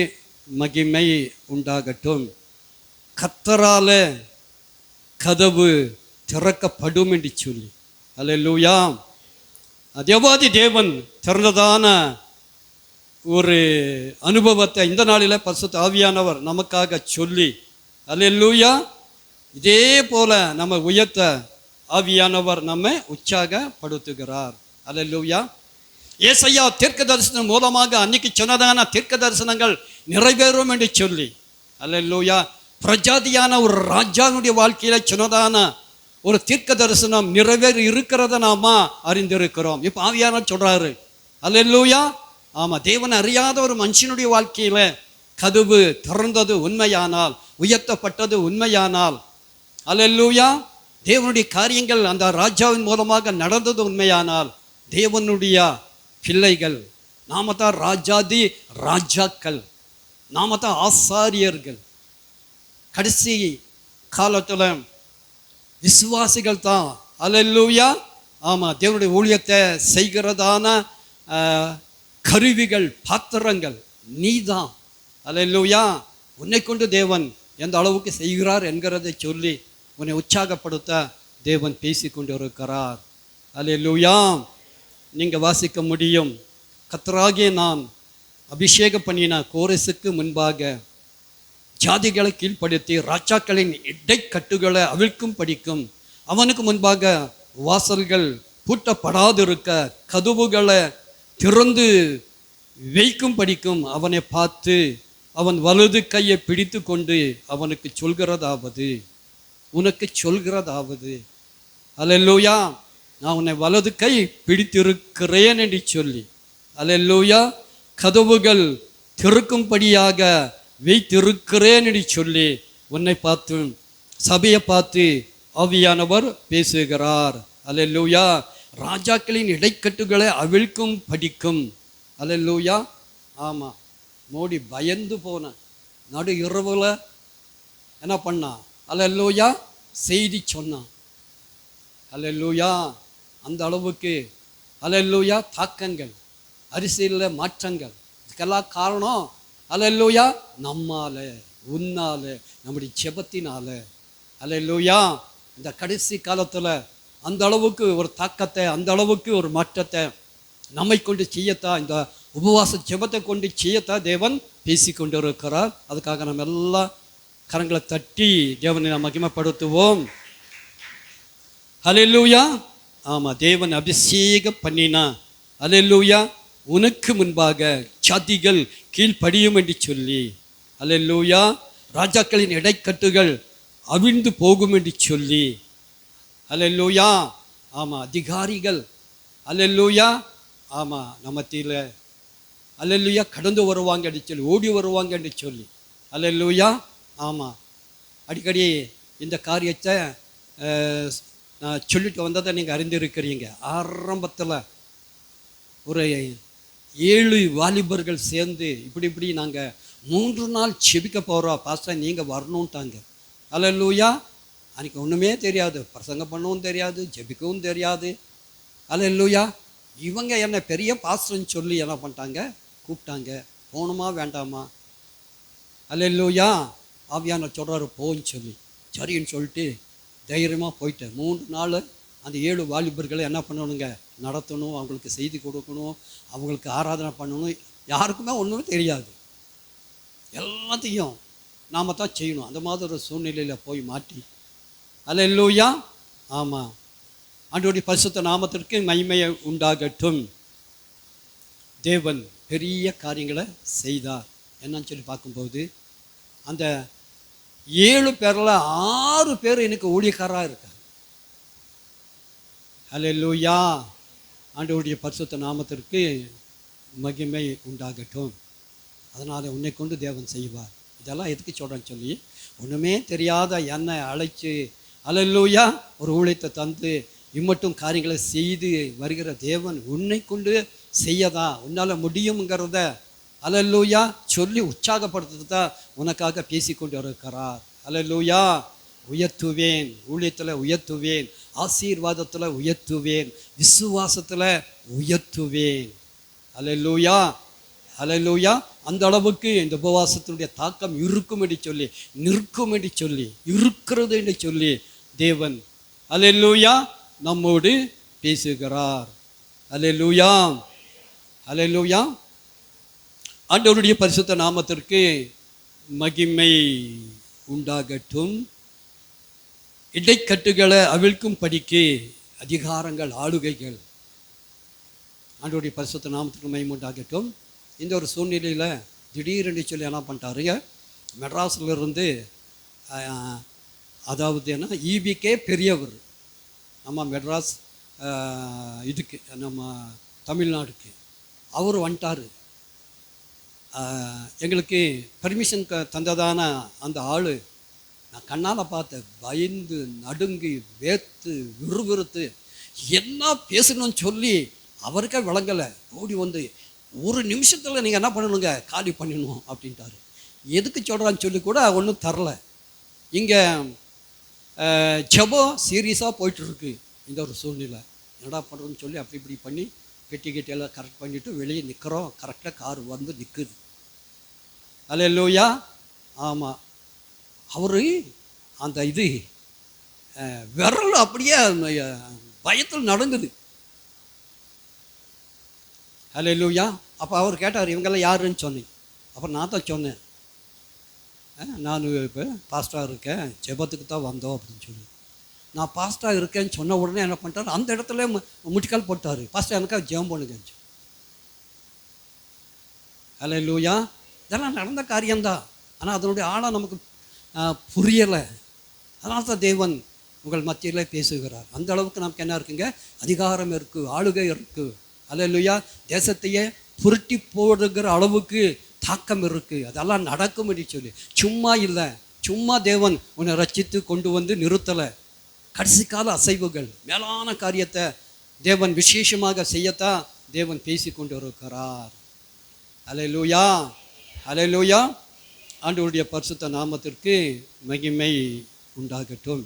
மகிமை உண்டாகட்டும். கர்த்தரால கதவு திறக்கப்படும் என்று சொல்லி. அல்லேலூயா. தேவாதி தேவன் திறந்ததான ஒரு அனுபவத்தை இந்த நாளில் பரிசுத்த ஆவியானவர் நமக்காக சொல்லி, அல்லேலூயா, இதே போல நம்ம உயர்த்த ஆவியானவர் நம்மை உற்சாகப்படுத்துகிறார். அல்லேலூயா. ஏசாயா தீர்க்க தரிசனம் மூலமாக அன்னைக்கு சொன்னதான தீர்க்க தரிசனங்கள் நிறைவேறும் என்று சொல்லி. அல்லேலூயா. பிரஜாதியான ஒரு ராஜாவுடைய வாழ்க்கையில சொன்னதான ஒரு தீர்க்க தரிசனம் நிறைவேறி இருக்கிறத நாம அறிந்திருக்கிறோம். இப்போ ஆவியானவர் சொல்றாரு. அல்லேலூயா. ஆமாம், தேவன் அறியாத ஒரு மனுஷனுடைய வாழ்க்கையில கதவு திறந்தது உண்மையானால், உயர்த்தப்பட்டது உண்மையானால், அல்லேலூயா, தேவனுடைய காரியங்கள் அந்த ராஜாவின் மூலமாக நடந்தது உண்மையானால், தேவனுடைய பிள்ளைகள் நாம தான் ராஜாதி ராஜாக்கள், நாம தான் ஆசாரியர்கள். கடைசி காலத்தில் விசுவாசிகள் தான் அல்லேலூயா, ஆமாம், தேவனுடைய ஊழியத்தை செய்கிறதான கருவிகள், பாத்திரங்கள் நீதான். அல்லேலூயா. உன்னை கொண்டு தேவன் எந்த அளவுக்கு செய்கிறார் என்கிறதை சொல்லி உன்னை உற்சாகப்படுத்த தேவன் பேசி கொண்டு இருக்கிறார். அல்லேலூயா. நீங்கள் வாசிக்க முடியும். கர்த்தராகிய நான் அபிஷேகம் பண்ணின கோரேசுக்கு முன்பாக ஜாதிகளை கீழ்ப்படுத்தி ராஜாக்களின் இடைக்கட்டுகளை அவிழ்க்கும் படிக்கும், அவனுக்கு முன்பாக வாசல்கள் பூட்டப்படாதிருக்க கதவுகளை திறந்து வைக்கும் படிக்கும் அவனை பார்த்து அவன் வலது கையை பிடித்து கொண்டு அவனுக்கு சொல்கிறதாவது, உனக்கு சொல்கிறதாவது, அல்லேலூயா, நான் உன்னை வலது கை பிடித்திருக்கிறேன் என்று சொல்லி, அல்லேலூயா, கதவுகள் திறக்கும்படியாக வைத்திருக்கிறேன் என்று சொல்லி உன்னை பார்த்து, சபையை பார்த்து ஆவியானவர் பேசுகிறார். அல்லேலூயா. ராஜாக்களின் இடைக்கட்டுகளை அவிழ்க்கும் படிக்கும். அல்லேலூயா. ஆமாம், மோடி பயந்து போன நடு இரவுல என்ன பண்ணான்? அல்லேலூயா, செய்தி சொன்னான். அல்லேலூயா. அந்த அளவுக்கு அல்லேலூயா தாக்கங்கள், அரசியலில் மாற்றங்கள், இதுக்கெல்லாம் காரணம் அல்லேலூயா. நம்மால, உன்னால, நம்முடைய ஜெபத்தினால. அல்லேலூயா. இந்த கடைசி காலத்துல அந்த அளவுக்கு ஒரு தாக்கத்தை, அந்த அளவுக்கு ஒரு மாற்றத்தை நம்மை கொண்டு செய்யத்தான், இந்த உபவாச ஜெபத்தை கொண்டு செய்யத்தான் தேவன் பேசி கொண்டு இருக்கிறார். அதுக்காக நம்ம எல்லாம் கரங்களை தட்டி தேவனை நாம் மகிமைப்படுத்துவோம். அல்லேலூயா. ஆமா, தேவன் அபிஷேகம் பண்ணினா, அல்லேலூயா, உனக்கு முன்பாக ஜாதிகள் கீழ்ப்படியும் என்று சொல்லி, அல்லேலூயா, ராஜாக்களின் இடைக்கட்டுகள் அவிழ்ந்து போகும் என்று சொல்லி, அல்லேலூயா, ஆமா, அதிகாரிகள், அல்லேலூயா, ஆமா, நம்மத்தில, அல்லேலூயா, கடந்து வருவாங்க என்று சொல்லி, ஓடி வருவாங்க என்று சொல்லி, அல்லேலூயா, ஆமா. அடிக்கடி இந்த காரியத்தை நான் சொல்லிட்டு வந்ததை நீங்கள் அறிந்திருக்கிறீங்க. ஆரம்பத்தில் ஒரு 7 வாலிபர்கள் சேர்ந்து இப்படி நாங்கள் 3 நாள் செபிக்க போகிறோம் பாஸ்டர், நீங்கள் வரணுன்ட்டாங்க. அல்லேலூயா. அன்றைக்கி ஒன்றுமே தெரியாது, பிரசங்கம் பண்ணவும் தெரியாது, ஜெபிக்கவும் தெரியாது. அல்லேலூயா. இவங்க என்ன பெரிய பாஸ்டர்ன்னு சொல்லி என்ன பண்ணிட்டாங்க, கூப்பிட்டாங்க. போகணுமா வேண்டாமா? அல்லேலூயா. ஆவியானவர் சொல்கிறாரு போன்னு சொல்லி, சரின்னு சொல்லிட்டு தைரியமாக போயிட்டேன். 3 நாள் அந்த 7 வாலிபர்களை என்ன பண்ணணுங்க, நடத்தணும், அவங்களுக்கு செய்தி கொடுக்கணும், அவங்களுக்கு ஆராதனை பண்ணணும். யாருக்குமே ஒன்றுமே தெரியாது, எல்லாத்தையும் நாம் தான் செய்யணும். அந்த மாதிரி ஒரு சூழ்நிலையில் போய் மாட்டி, அல்லேலூயா, ஆமாம், ஆண்டவருடைய பரிசுத்த நாமத்திற்கு மகிமையை உண்டாகட்டும். தேவன் பெரிய காரியங்களை செய்தார். என்னன்னு சொல்லி பார்க்கும்போது, அந்த 7 பேரில் 6 பேர் எனக்கு ஊழியக்காராக இருக்காங்க. அல்லேலூயா. ஆண்டவருடைய பரிசுத்த நாமத்திற்கு மகிமை உண்டாகட்டும். அதனால் உன்னை கொண்டு தேவன் செய்வார். இதெல்லாம் எதுக்கு சொல்கிறேன்னு சொல்லி, ஒன்றுமே தெரியாத என்னை அழைச்சி, அல்லேலூயா, ஒரு ஊழியத்தை தந்து இம்மட்டும் காரியங்களை செய்து வருகிற தேவன் உன்னை கொண்டு செய்யதான், உன்னால் முடியுங்கிறத அல்லேலூயா சொல்லி உற்சாகப்படுத்துறது தான் உனக்காக பேசி கொண்டு இருக்கிறார். அல்லேலூயா. உயர்த்துவேன், ஊழியத்தில் உயர்த்துவேன், ஆசீர்வாதத்தில் உயர்த்துவேன், விசுவாசத்தில் உயர்த்துவேன். அல்லேலூயா. அல்லேலூயா. அந்த அளவுக்கு இந்த உபவாசத்தினுடைய தாக்கம் இருக்கும் என்று சொல்லி, நிற்கும் என்று சொல்லி, இருக்கிறது என்று சொல்லி தேவன் அல்லேலூயா நம்மோடு பேசுகிறார். அல்லேலூயா. அல்லேலூயா. ஆண்டவருடைய பரிசுத்த நாமத்திற்கு மகிமை உண்டாகட்டும். இடைக்கட்டுகளை அவிழ்க்கும் படிக்கு அதிகாரங்கள், ஆளுகைகள், ஆண்டவருடைய பரிசுத்த நாமத்திற்கு மகிமை உண்டாகட்டும். இந்த ஒரு சூழ்நிலையில் திடீரென்று சொல்லி என்ன பண்ணிட்டாருங்க, மெட்ராஸில் இருந்து, அதாவது என்ன, ஈபிக்கே பெரியவர், நம்ம மெட்ராஸ் இதுக்கு, நம்ம தமிழ்நாடுக்கு அவர் வந்துட்டார். எங்களுக்கு பர்மிஷன் தந்ததான அந்த ஆள் நான் கண்ணால் பார்த்தேன். பயந்து நடுங்கி வேர்த்து விறுவிறுத்து என்ன பேசணும்னு சொல்லி அவருக்கே விளங்கலை. ஓடி வந்து, ஒரு நிமிஷத்தில் நீங்கள் என்ன பண்ணணுங்க, காலி பண்ணணும் அப்படின்ட்டாரு. எதுக்கு சொல்கிறான்னு சொல்லி கூட ஒன்றும் தரல. இங்கே ஜெபம் சீரியஸாக போயிட்டுருக்கு. இந்த ஒரு சூழ்நிலை என்னடா பண்ணுறோன்னு சொல்லி அப்படி இப்படி பண்ணி கெட்டியெல்லாம் கரெக்ட் பண்ணிவிட்டு வெளியே நிற்கிறோம். கரெக்டாக கார் வந்து நிற்குது. அல்லேலூயா. ஆமாம். அவர் அந்த இது விரல் அப்படியே பயத்தில் நடங்குது. அல்லேலூயா. அப்போ அவர் கேட்டார், இவங்கெல்லாம் யாருன்னு சொன்னேன். அப்புறம் நான் தான் சொன்னேன், நான் இப்போ பாஸ்டாக இருக்கேன், ஜெபத்துக்கு தான் வந்தோம் அப்படின்னு சொல்லி. நான் பாஸ்டாக இருக்கேன்னு சொன்ன உடனே என்ன பண்ணிட்டார், அந்த இடத்துல முட்டிக்கால் போட்டார். பாஸ்டா எனக்காக ஜெபம் பண்ணுங்கன்னு. அல்லேலூயா. இதெல்லாம் நடந்த காரியம்தான். ஆனால் அதனுடைய ஆழம் நமக்கு புரியலை. அதனால தான் தேவன் உங்கள் மத்தியில் பேசுகிறார். அந்த அளவுக்கு நமக்கு என்ன இருக்குங்க, அதிகாரம் இருக்குது, ஆளுகை இருக்குது. அல்லேலூயா. தேசத்தையே புரட்டி போடுகிற அளவுக்கு தாக்கம் இருக்குது. அதெல்லாம் நடக்கும் என்று சொல்லி சும்மா இல்லை, சும்மா தேவன் உன்னை ரட்சித்து கொண்டு வந்து நிறுத்தலை. கடைசி கால அசைவுகள், மேலான காரியத்தை தேவன் விசேஷமாக செய்யத்தான் தேவன் பேசி கொண்டு இருக்கிறார். அல்லேலூயா. அல்லேலூயா. ஆண்டவருடைய பரிசுத்த நாமத்திற்கு மகிமை உண்டாகட்டும்.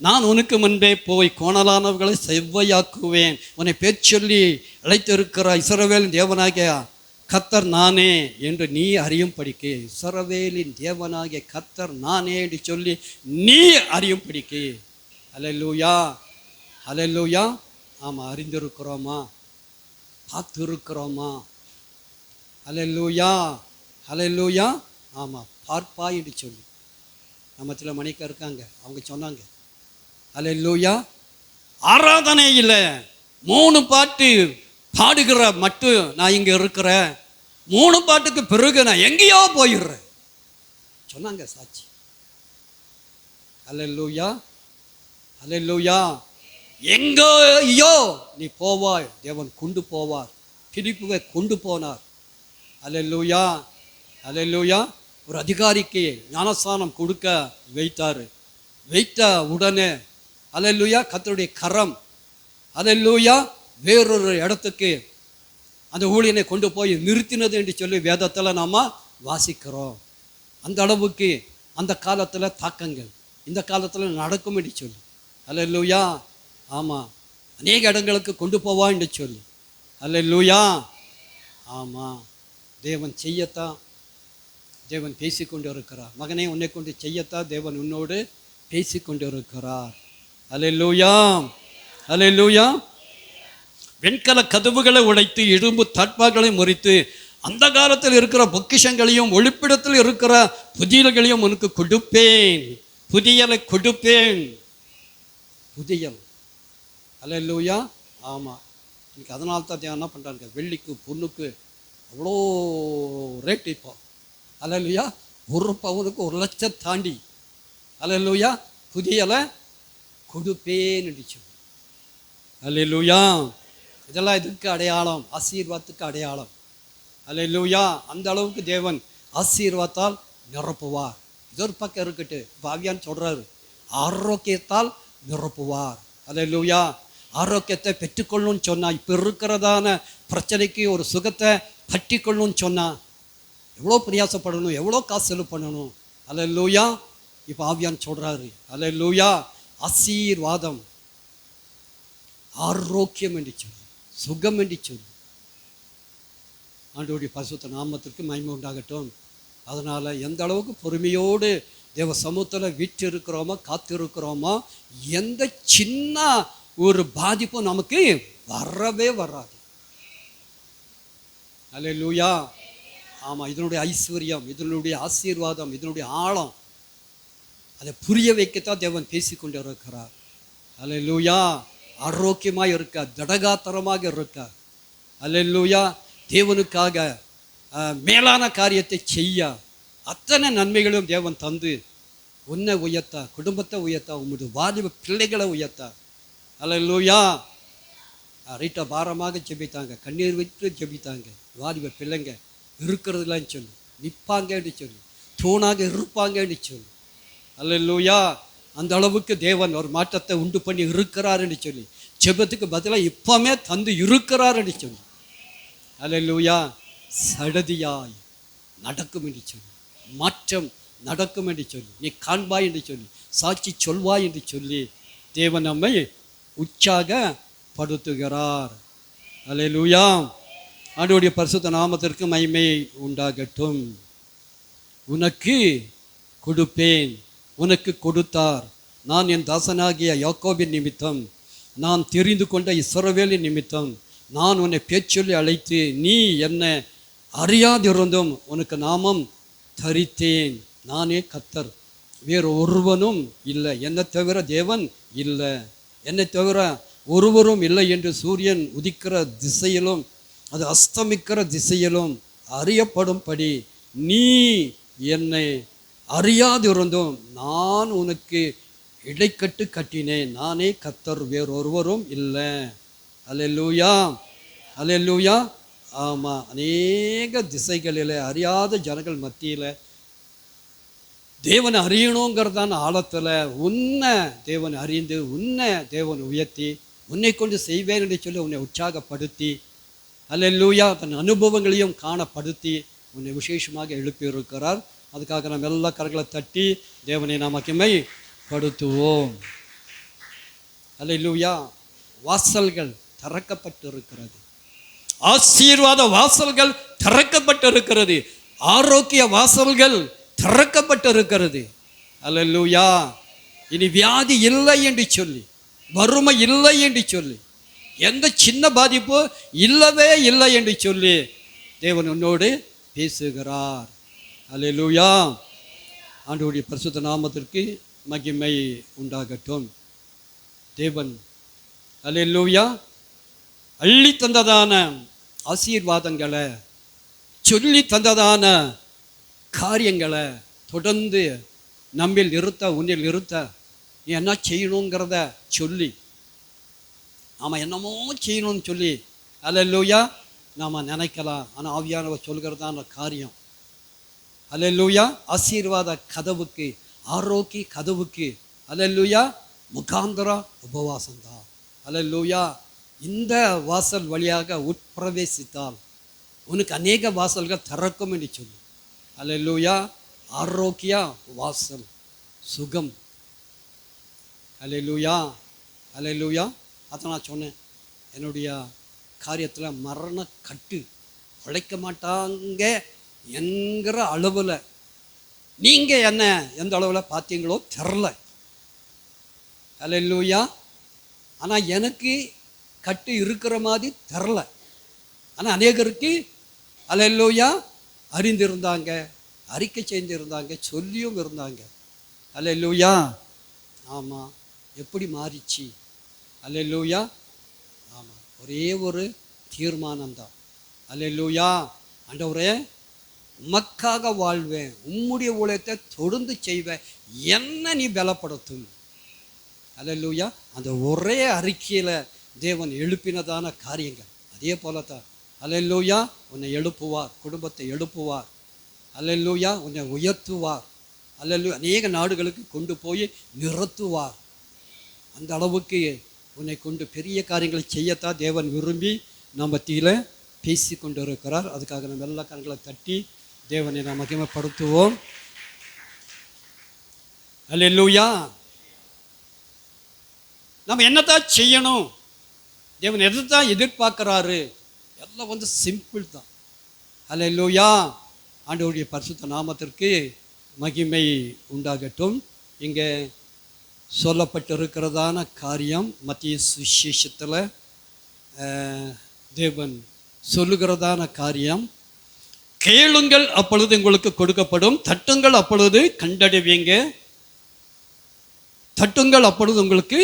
நான் உனக்கு முன்பே போய் கோணலானவர்களை செவ்வையாக்குவேன். உன்னை பேர் சொல்லி அழைத்திருக்கிற இஸ்ரவேலின் தேவனாகிய கர்த்தர் நானே என்று நீ அறியும்படிக்கு, இஸ்ரவேலின் தேவனாகிய கர்த்தர் நானே என்று சொல்லி நீ அறியும்படிக்கு. அல்லேலூயா, அல்லேலூயா. ஆமாம், அறிந்திருக்கிறோமா? பார்த்துருக்கிறோமா? அல்லேலூயா, அல்லேலூயா. ஆமாம், பார்ப்பாய் என்று சொல்லி நம்ம சில மணிக்கு இருக்காங்க, அவங்க சொன்னாங்க அல்லேலூயா. ஆராதனையில் 3 பாட்டு பாடுகிற மட்டும் நான் இங்கே இருக்கிறேன், 3 பாட்டுக்கு பிறகு நான் எங்கேயோ போயிடுறேன் சொன்னாங்க சாட்சி. அல்லேலூயா, அல்லேலூயா. எங்கேயோ நீ போவாய், தேவன் கொண்டு போவார். பிலிப்புவை கொண்டு போனார். அல்லேலூயா, அல்லேலூயா. ஒரு அதிகாரிக்கு ஞானஸ்தானம் கொடுக்க வைத்தார். வைத்த உடனே அல்லேலூயா கர்த்தருடைய கரம் அல்லேலூயா வேறொரு இடத்துக்கு அந்த ஊழியனை கொண்டு போய் நிறுத்தினது என்று சொல்லி வேதத்தில் நாம் வாசிக்கிறோம். அந்த அளவுக்கு அந்த காலத்தில் தாக்கங்கள் இந்த காலத்தில் நடக்கும் என்று சொல்லி. அல்லேலூயா. ஆமாம், அநேக இடங்களுக்கு கொண்டு போவா என்று சொல்லி. அல்லேலூயா. ஆமாம், தேவன் செய்யத்தான் தேவன் பேசிக்கொண்டு இருக்கிறார். மகனே, உன்னை கொண்டு செய்யத்தான் தேவன் உன்னோடு பேசிக்கொண்டு இருக்கிறார். அல்லேலூயா, அல்லேலூயா. வெண்கல கதவுகளை உடைத்து இரும்பு தட்பாக்களை முறித்து அந்த காலத்தில் இருக்கிற பொக்கிஷங்களையும் ஒளிப்பிடத்தில் இருக்கிற புதியல்களையும் உனக்கு கொடுப்பேன். புதியலை கொடுப்பேன், புதியல். அல்லேலூயா. ஆமாம், இன்னைக்கு அதனால தான் என்ன பண்ணுறாங்க, வெள்ளிக்கு பொண்ணுக்கு அவ்வளோ ரேட் இப்போ. அல்லேலூயா. 1 பவுனுக்கு 1 லட்சம் தாண்டி. அல்லேலூயா. புதியலை கொடுப்பேன்னு சொல்லி. அல்லேலூயா. இதெல்லாம் இதுக்கு அடையாளம், ஆசீர்வாதத்துக்கு அடையாளம். அல்லேலூயா. அந்த அளவுக்கு தேவன் ஆசீர்வாதத்தால் நிரப்புவார். இது ஒரு பக்கம் இருக்கட்டு. பாவியான்னு சொல்கிறாரு, ஆரோக்கியத்தால் நிரப்புவார். அல்லேலூயா. ஆரோக்கியத்தை பெற்றுக்கொள்ளணும்னு சொன்னால், இப்போ இருக்கிறதான பிரச்சனைக்கு ஒரு சுகத்தை பற்றிக்கொள்ளணும்னு சொன்னால் எவ்வளோ பிரயாசப்படணும், எவ்வளோ காசு செலவு பண்ணணும். அல்லேலூயா. இப்போ ஆவியான்னு சொல்கிறாரு. அல்லேலூயா. ஆசீர்வாதம், ஆரோக்கியம் என்று சொல்லி, சுகம் என்று சொல்லி. ஆண்டவருடைய பரிசுத்த நாமத்திற்கு மகிமை உண்டாகட்டும். அதனால் எந்த அளவுக்கு பொறுமையோடு தேவ சமூகத்தில் வீட்டு இருக்கிறோமோ, காத்து இருக்கிறோமோ, எந்த சின்ன ஒரு பாதிப்பும் நமக்கு வரவே வராது. அல்லேலூயா. ஆமாம், இதனுடைய ஐஸ்வர்யம், இதனுடைய ஆசீர்வாதம், இதனுடைய ஆழம், அதை புரிய வைக்கத்தான் தேவன் பேசிக்கொண்டு இருக்கிறார். அல்லேலூயா. ஆரோக்கியமாக இருக்க, தடகாத்தரமாக இருக்க. அல்லேலூயா. தேவனுக்காக மேலான காரியத்தை செய்ய அத்தனை நன்மைகளும் தேவன் தந்து உன்னை உயர்த்த, குடும்பத்தை உயர்த்த, உங்களுடைய வாலிப பிள்ளைகளை உயர்த்த. அல்லேலூயா. ரீட்டா பாரமாக ஜெபித்தாங்க, கண்ணீர் விட்டு ஜெபித்தாங்க. வாலிப பிள்ளைங்க இருக்கிறதுலான்னு சொல்லி, நிற்பாங்கன்னு சொல்லி, தூணாக இருப்பாங்கன்னு சொல்லி. அல்லேலூயா. அந்த அளவுக்கு தேவன் ஒரு மாற்றத்தை உண்டு பண்ணி இருக்கிறாருன்னு சொல்லி, ஜெபத்துக்கு பதிலாக இப்போமே தந்து இருக்கிறாருன்னு சொல்லி. அல்லேலூயா. சடதியாய் நடக்கும் என்று சொல்லி, மாற்றம் நடக்கும் என்று சொல்லி, நீ காண்பாய் என்று சொல்லி, சாட்சி சொல்வாய் என்று சொல்லி தேவன் நம்மை உற்சாகப்படுத்துகிறார். அல்லேலூயா. ஆண்டவருடைய பரிசுத்த நாமத்திற்கு மகிமை உண்டாகட்டும். உனக்கு கொடுப்பேன், உனக்கு கொடுத்தார். நான் என் தாசனாகிய யாக்கோபின் நிமித்தம், நான் தெரிந்து கொண்ட இஸ்ரவேலின் நிமித்தம் நான் உன்னை பேச்சொல்லி அழைத்து நீ என்னை அறியாதிருந்தும் உனக்கு நாமம் தரித்தேன். நானே கர்த்தர், வேறு ஒருவனும் இல்லை. என்னை தவிர தேவன் இல்லை, என்னை தவிர ஒருவரும் இல்லை என்று சூரியன் உதிக்கிற திசையிலும் அது அஸ்தமிக்கிற திசையிலும் அறியப்படும்படி நீ என்னை அறியாதிருந்தும் நான் உனக்கு இடைக்கட்டு கட்டினேன். நானே கர்த்தர், வேறொருவரும் இல்லை. அல்லேலூயா, அல்லேலூயா. ஆமாம், அநேக திசைகளில் அறியாத ஜனங்கள் மத்தியில் தேவனை அறியணுங்கிறதான ஆழத்தில் உன்னை தேவனை அறிந்து, உன்னை தேவனை உயர்த்தி, உன்னை கொண்டு செய்வேன் என்று சொல்லி உன்னை உற்சாகப்படுத்தி, அல்லேலூயா, தன் அனுபவங்களையும் காணப்படுத்தி உன்னை விசேஷமாக எழுப்பியிருக்கிறார். அதுக்காக நாம் எல்லா கரங்களை தட்டி தேவனை நாம் மகிமைப்படுத்துவோம். அல்லேலூயா. வாசல்கள் திறக்கப்பட்டு இருக்கிறது. ஆசீர்வாத வாசல்கள் திறக்கப்பட்டிருக்கிறது. ஆரோக்கிய வாசல்கள் திறக்கப்பட்டிருக்கிறது. அல்லேலூயா. இனி வியாதி இல்லை என்று சொல்லி, வறுமை இல்லை என்று சொல்லி, எந்த சின்ன பாதிப்பு இல்லவே இல்லை என்று சொல்லி தேவன் உன்னோடு பேசுகிறார். அல்லேலூயா. ஆண்டவருடைய பரிசுத்த நாமத்திற்கு மகிமை உண்டாகட்டும். தேவன் அல்லேலூயா அள்ளி தந்ததான ஆசீர்வாதங்களை, சொல்லி தந்ததான காரியங்களை தொடர்ந்து நம்மில் இருத்த, உன்னில் இருத்த, நீ என்ன செய்யணுங்கிறத சொல்லி, நாம் என்னமோ செய்யணும்னு சொல்லி அல்லேலூயா நாம் நினைக்கலாம். ஆனால் ஆவியானவர் சொல்கிறதான காரியம் அல்லேலூயா ஆசீர்வாத கதவுக்கு, ஆரோக்கிய கதவுக்கு அல்லேலூயா முகாந்திர உபவாசம்தான். அல்லேலூயா. இந்த வாசல் வழியாக உட்பிரவேசித்தால் உனக்கு அநேக வாசல்கள் திறக்கும் என்று சொல்லி அல்லேலூயா. ஆரோக்கிய வாசல், சுகம். அல்லேலூயா. அல்லேலூயா. அதை நான் சொன்னேன், என்னுடைய காரியத்தில் மரண கட்டு உழைக்க மாட்டாங்க என்கிற அளவில் நீங்கள் என்ன எந்த அளவில் பார்த்தீங்களோ தெரில. அல்லேலூயா. ஆனால் எனக்கு கட்டு இருக்கிற மாதிரி தெரில. ஆனால் அநேகருக்கு அல்லேலூயா அறிந்திருந்தாங்க, அறிக்கை செய்திருந்தாங்க, சொல்லியும் இருந்தாங்க. அல்லேலூயா. ஆமாம். எப்படி மாறிச்சு? அல்லேலூயா. ஆமாம். ஒரே ஒரு தீர்மானம்தான். அல்லேலூயா. ஆண்டவரே, உமக்காக வாழ்வேன், உம்முடைய ஊழியத்தை தொடர்ந்து செய்வேன், என்ன நீ பலப்படுத்தும். அல்லேலூயா. அந்த ஒரே அறிக்கையில் தேவன் எழுப்பினதான காரியங்கள் அதே போல தான். அல்லேலூயா. உன்னை எழுப்புவார், குடும்பத்தை எழுப்புவார். அல்லேலூயா. உன்னை உயர்த்துவார். அல்லேலூயா. அநேக நாடுகளுக்கு கொண்டு போய் நிறுத்துவார். அந்த அளவுக்கு உன்னை கொண்டு பெரிய காரியங்களை செய்யத்தான் தேவன் விரும்பி நம்ம மத்தியில் பேசி கொண்டு இருக்கிறார். அதுக்காக நம்ம எல்லா கண்களை தட்டி தேவனை நாம் மகிமைப்படுத்துவோம். அல்லேலூயா. நம்ம என்னத்தான் செய்யணும், தேவன் எதைத்தான் எதிர்பார்க்கிறாரு, எல்லாம் சிம்பிள் தான். அல்லேலூயா. ஆண்டவருடைய பரிசுத்த நாமத்திற்கு மகிமை உண்டாகட்டும். இங்கே சொல்லப்பட்டிருக்கிறதான காரியம் மத்திய சுவிசேஷத்தில் தேவன் சொல்லுகிறதான காரியம், கேளுங்கள் அப்பொழுது உங்களுக்கு கொடுக்கப்படும், தட்டுங்கள் அப்பொழுது கண்டடைவீங்க, தட்டுங்கள் அப்பொழுது உங்களுக்கு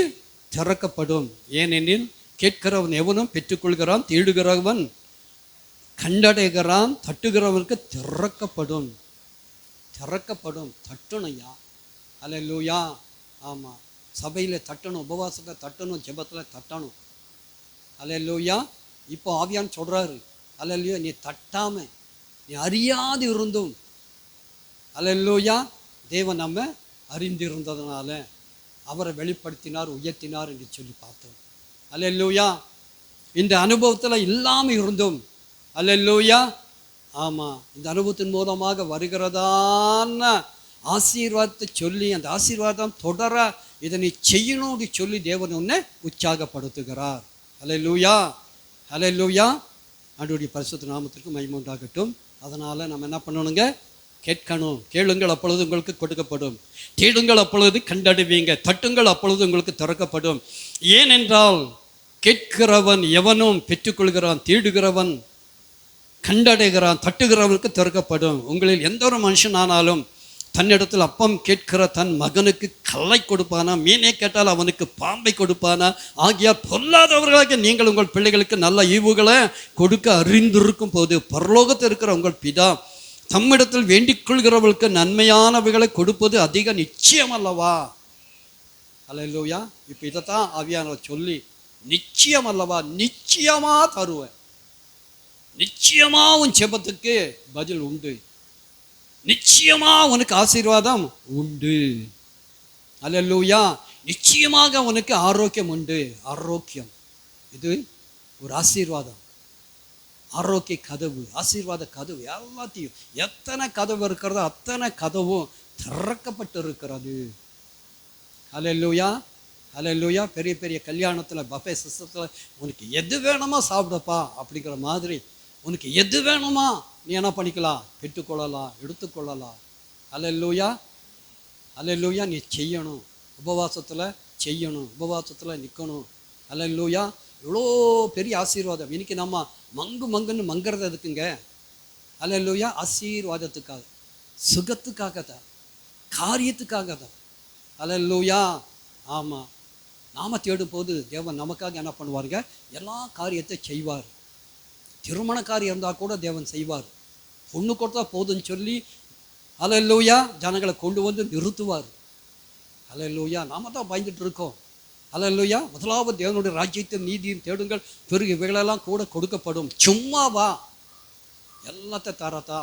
திறக்கப்படும். ஏனெனில் கேட்கிறவன் எவனும் பெற்றுக்கொள்கிறான், தேடுகிறவன் கண்டடைகிறான், தட்டுகிறவனுக்கு திறக்கப்படும். திறக்கப்படும். தட்டணும்யா. அல்லேலூயா. ஆமாம். சபையில் தட்டணும், உபவாசத்தில் தட்டணும், ஜெபத்தில் தட்டணும். அல்லேலூயா. இப்போ ஆவியான் சொல்கிறாரு, அல்லேலூயா, நீ தட்டாமல் நீ அறியாது இருந்தும் அல்லேலூயா தேவன் நம்ம அறிந்திருந்ததுனால அவரை வெளிப்படுத்தினார், உயர்த்தினார் என்று சொல்லி பார்த்தோம். அல்லேலூயா. இந்த அனுபவத்தில் இல்லாமல் இருந்தோம். அல்லேலூயா. ஆமாம். இந்த அனுபவத்தின் மூலமாக வருகிறதான ஆசீர்வாதத்தை சொல்லி, அந்த ஆசீர்வாதம் தொடர இதை நீ செய்யணும்னு சொல்லி தேவன் உன்னை உற்சாகப்படுத்துகிறார். அல்லேலூயா. அல்லேலூயா. ஆண்டவருடைய பரிசுத்த நாமத்திற்கு மகிமை உண்டாகட்டும். அதனால் நம்ம என்ன பண்ணணுங்க? கேட்கணும். கேளுங்கள் அப்பொழுது உங்களுக்கு கொடுக்கப்படும், தேடுங்கள் அப்பொழுது கண்டடைவீங்க, தட்டுங்கள் அப்பொழுது உங்களுக்கு திறக்கப்படும். ஏனென்றால் கேட்கிறவன் எவனும் பெற்றுக்கொள்கிறான், தேடுகிறவன் கண்டடைகிறான், தட்டுகிறவனுக்கு திறக்கப்படும். உங்களில் எந்த ஒரு மனுஷனானாலும் தன்னிடத்தில் அப்பம் கேட்கிற தன் மகனுக்கு கல்லை கொடுப்பானா, மீனை கேட்டால் அவனுக்கு பாம்பை கொடுப்பானா? ஆகியால் பொல்லாதவர்களாக நீங்கள் உங்கள் பிள்ளைகளுக்கு நல்ல ஈவுகளை கொடுக்க அறிந்திருக்கும் போது பரலோகத்தில் இருக்கிற உங்கள் பிதா தம்மிடத்தில் வேண்டிக் கொள்கிறவர்களுக்கு நன்மையானவைகளை கொடுப்பது அதிக நிச்சயம் அல்லவா? அல்லேலூயா. இப்போ இதைத்தான் ஆவியானவர் சொல்லி, நிச்சயம் அல்லவா, நிச்சயமா தருவேன், நிச்சயமா உன் ஜெபத்துக்கு பதில் உண்டு, நிச்சயமா உனக்கு ஆசீர்வாதம் உண்டு. அல்லேலூயா. நிச்சயமாக உனக்கு ஆரோக்கியம் உண்டு. ஆரோக்கியம் இது ஒரு ஆசீர்வாதம். ஆரோக்கிய கதவு, ஆசீர்வாத கதவு, எல்லாத்தையும் எத்தனை கதவு இருக்கிறதோ அத்தனை கதவும் திறக்கப்பட்டு இருக்கிறது. அல்லேலூயா. அல்லேலூயா. பெரிய பெரிய கல்யாணத்தில் பஃபே சிஸ்டத்தில் உனக்கு எது வேணுமோ சாப்பிடப்பா அப்படிங்கிற மாதிரி உனக்கு எது வேணுமா நீ என்ன பண்ணிக்கலாம், பெற்றுக்கொள்ளலாம், எடுத்துக்கொள்ளலாம். அல்லேலூயா, அல்லேலூயா. நீ செய்யணும், உபவாசத்தில் செய்யணும், உபவாசத்தில் நிற்கணும். அல்லேலூயா. இவ்வளோ பெரிய ஆசீர்வாதம். இன்னைக்கு நம்ம மங்குன்னு மங்கிறது எதுக்குங்க? அல்லேலூயா. ஆசீர்வாதத்துக்காக, சுகத்துக்காக தான், காரியத்துக்காக தான். அல்லேலூயா. ஆமாம். நாம தேடும் போது தேவன் நமக்காக என்ன பண்ணுவாருங்க, எல்லா காரியத்தை செய்வார். திருமண காரியம் இருந்தால் கூட தேவன் செய்வார். பொண்ணு கொடுத்தா போதுன்னு சொல்லி அல்லேலூயா ஜனங்களை கொண்டு வந்து நிறுத்துவார். அல்லேலூயா. நாம தான் பயந்துட்டு இருக்கோம். அல்லேலூயா. முதலாவது தேவனுடைய ராஜ்யத்தையும் நீதியும் தேடுங்கள், பிறகு இவைகளெல்லாம் கூட கொடுக்கப்படும். சும்மாவா எல்லாத்த தரத்தா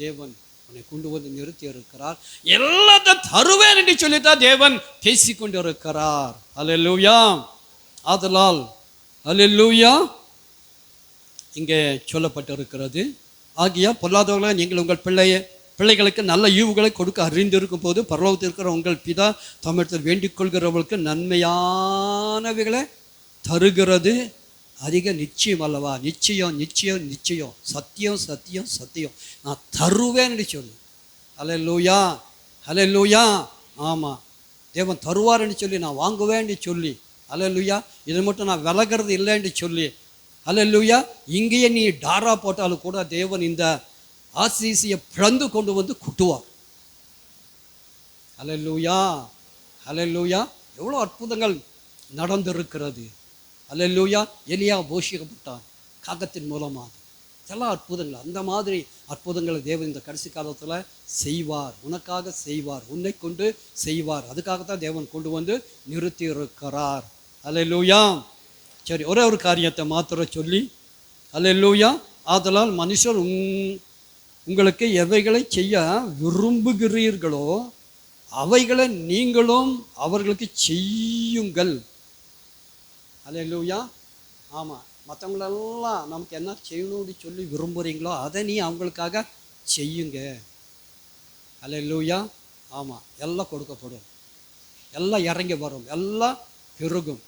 தேவன் உன்னை கொண்டு வந்து நிறுத்தி இருக்கிறார். எல்லாத்தையும் தருவேன் என்று சொல்லித்தான் தேவன் பேசிக்கொண்டு இருக்கிறார். அல்லேலூயா. ஆதலால் அல்லேலூயா இங்கே சொல்லப்பட்டிருக்கிறது, ஆகிய பொல்லாதவர்களை நீங்கள் உங்கள் பிள்ளைகளுக்கு நல்ல ஈவுகளை கொடுக்க அறிந்திருக்கும் போது பரலோகத்தில் இருக்கிற உங்கள் பிதா தமிழத்தில் வேண்டிக் கொள்கிறவர்களுக்கு நன்மையானவைகளை தருகிறது அதிக நிச்சயம் அல்லவா? நிச்சயம் நிச்சயம் நிச்சயம், சத்தியம் சத்தியம் சத்தியம், நான் தருவேன்னு சொல்லு. அல்லேலூயா, அல்லேலூயா. ஆமாம், தேவன் தருவார்ன்னு சொல்லி நான் வாங்குவேன்னு சொல்லி, அல்லேலூயா. இதை மட்டும் நான் விலகிறது இல்லைன்னு சொல்லி, அல்லேலூயா. இங்கேயே நீ டாரா போட்டாலும் கூட தேவன் இந்த ஆசீசியை பிளந்து கொண்டு வந்து குட்டுவார். அல்லேலூயா, அல்லேலூயா. எவ்வளோ அற்புதங்கள் நடந்திருக்கிறது. அல்லேலூயா. எலியா போஷிக்கப்பட்டான் காகத்தின் மூலமாக. எல்லா அற்புதங்கள், அந்த மாதிரி அற்புதங்களை தேவன் இந்த கடைசி காலத்தில் செய்வார், உனக்காக செய்வார், உன்னை கொண்டு செய்வார். அதுக்காகத்தான் தேவன் கொண்டு வந்து நிறுத்தி இருக்கிறார். அல்லேலூயா. சரி, ஒரே ஒரு காரியத்தை மாத்திர சொல்லி, அல்லேலூயா. ஆதலால் மனுஷர் உங்களுக்கு எவைகளை செய்ய விரும்புகிறீர்களோ அவைகளை நீங்களும் அவர்களுக்கு செய்யுங்கள். அல்லேலூயா. ஆமாம், மற்றவங்களெல்லாம் நமக்கு என்ன செய்யணும்னு சொல்லி விரும்புகிறீங்களோ அதை நீ அவங்களுக்காக செய்யுங்க. அல்லேலூயா. ஆமாம், எல்லாம் கொடுக்கப்படும், எல்லாம் இறங்கி வரும், எல்லாம் பெருகும்.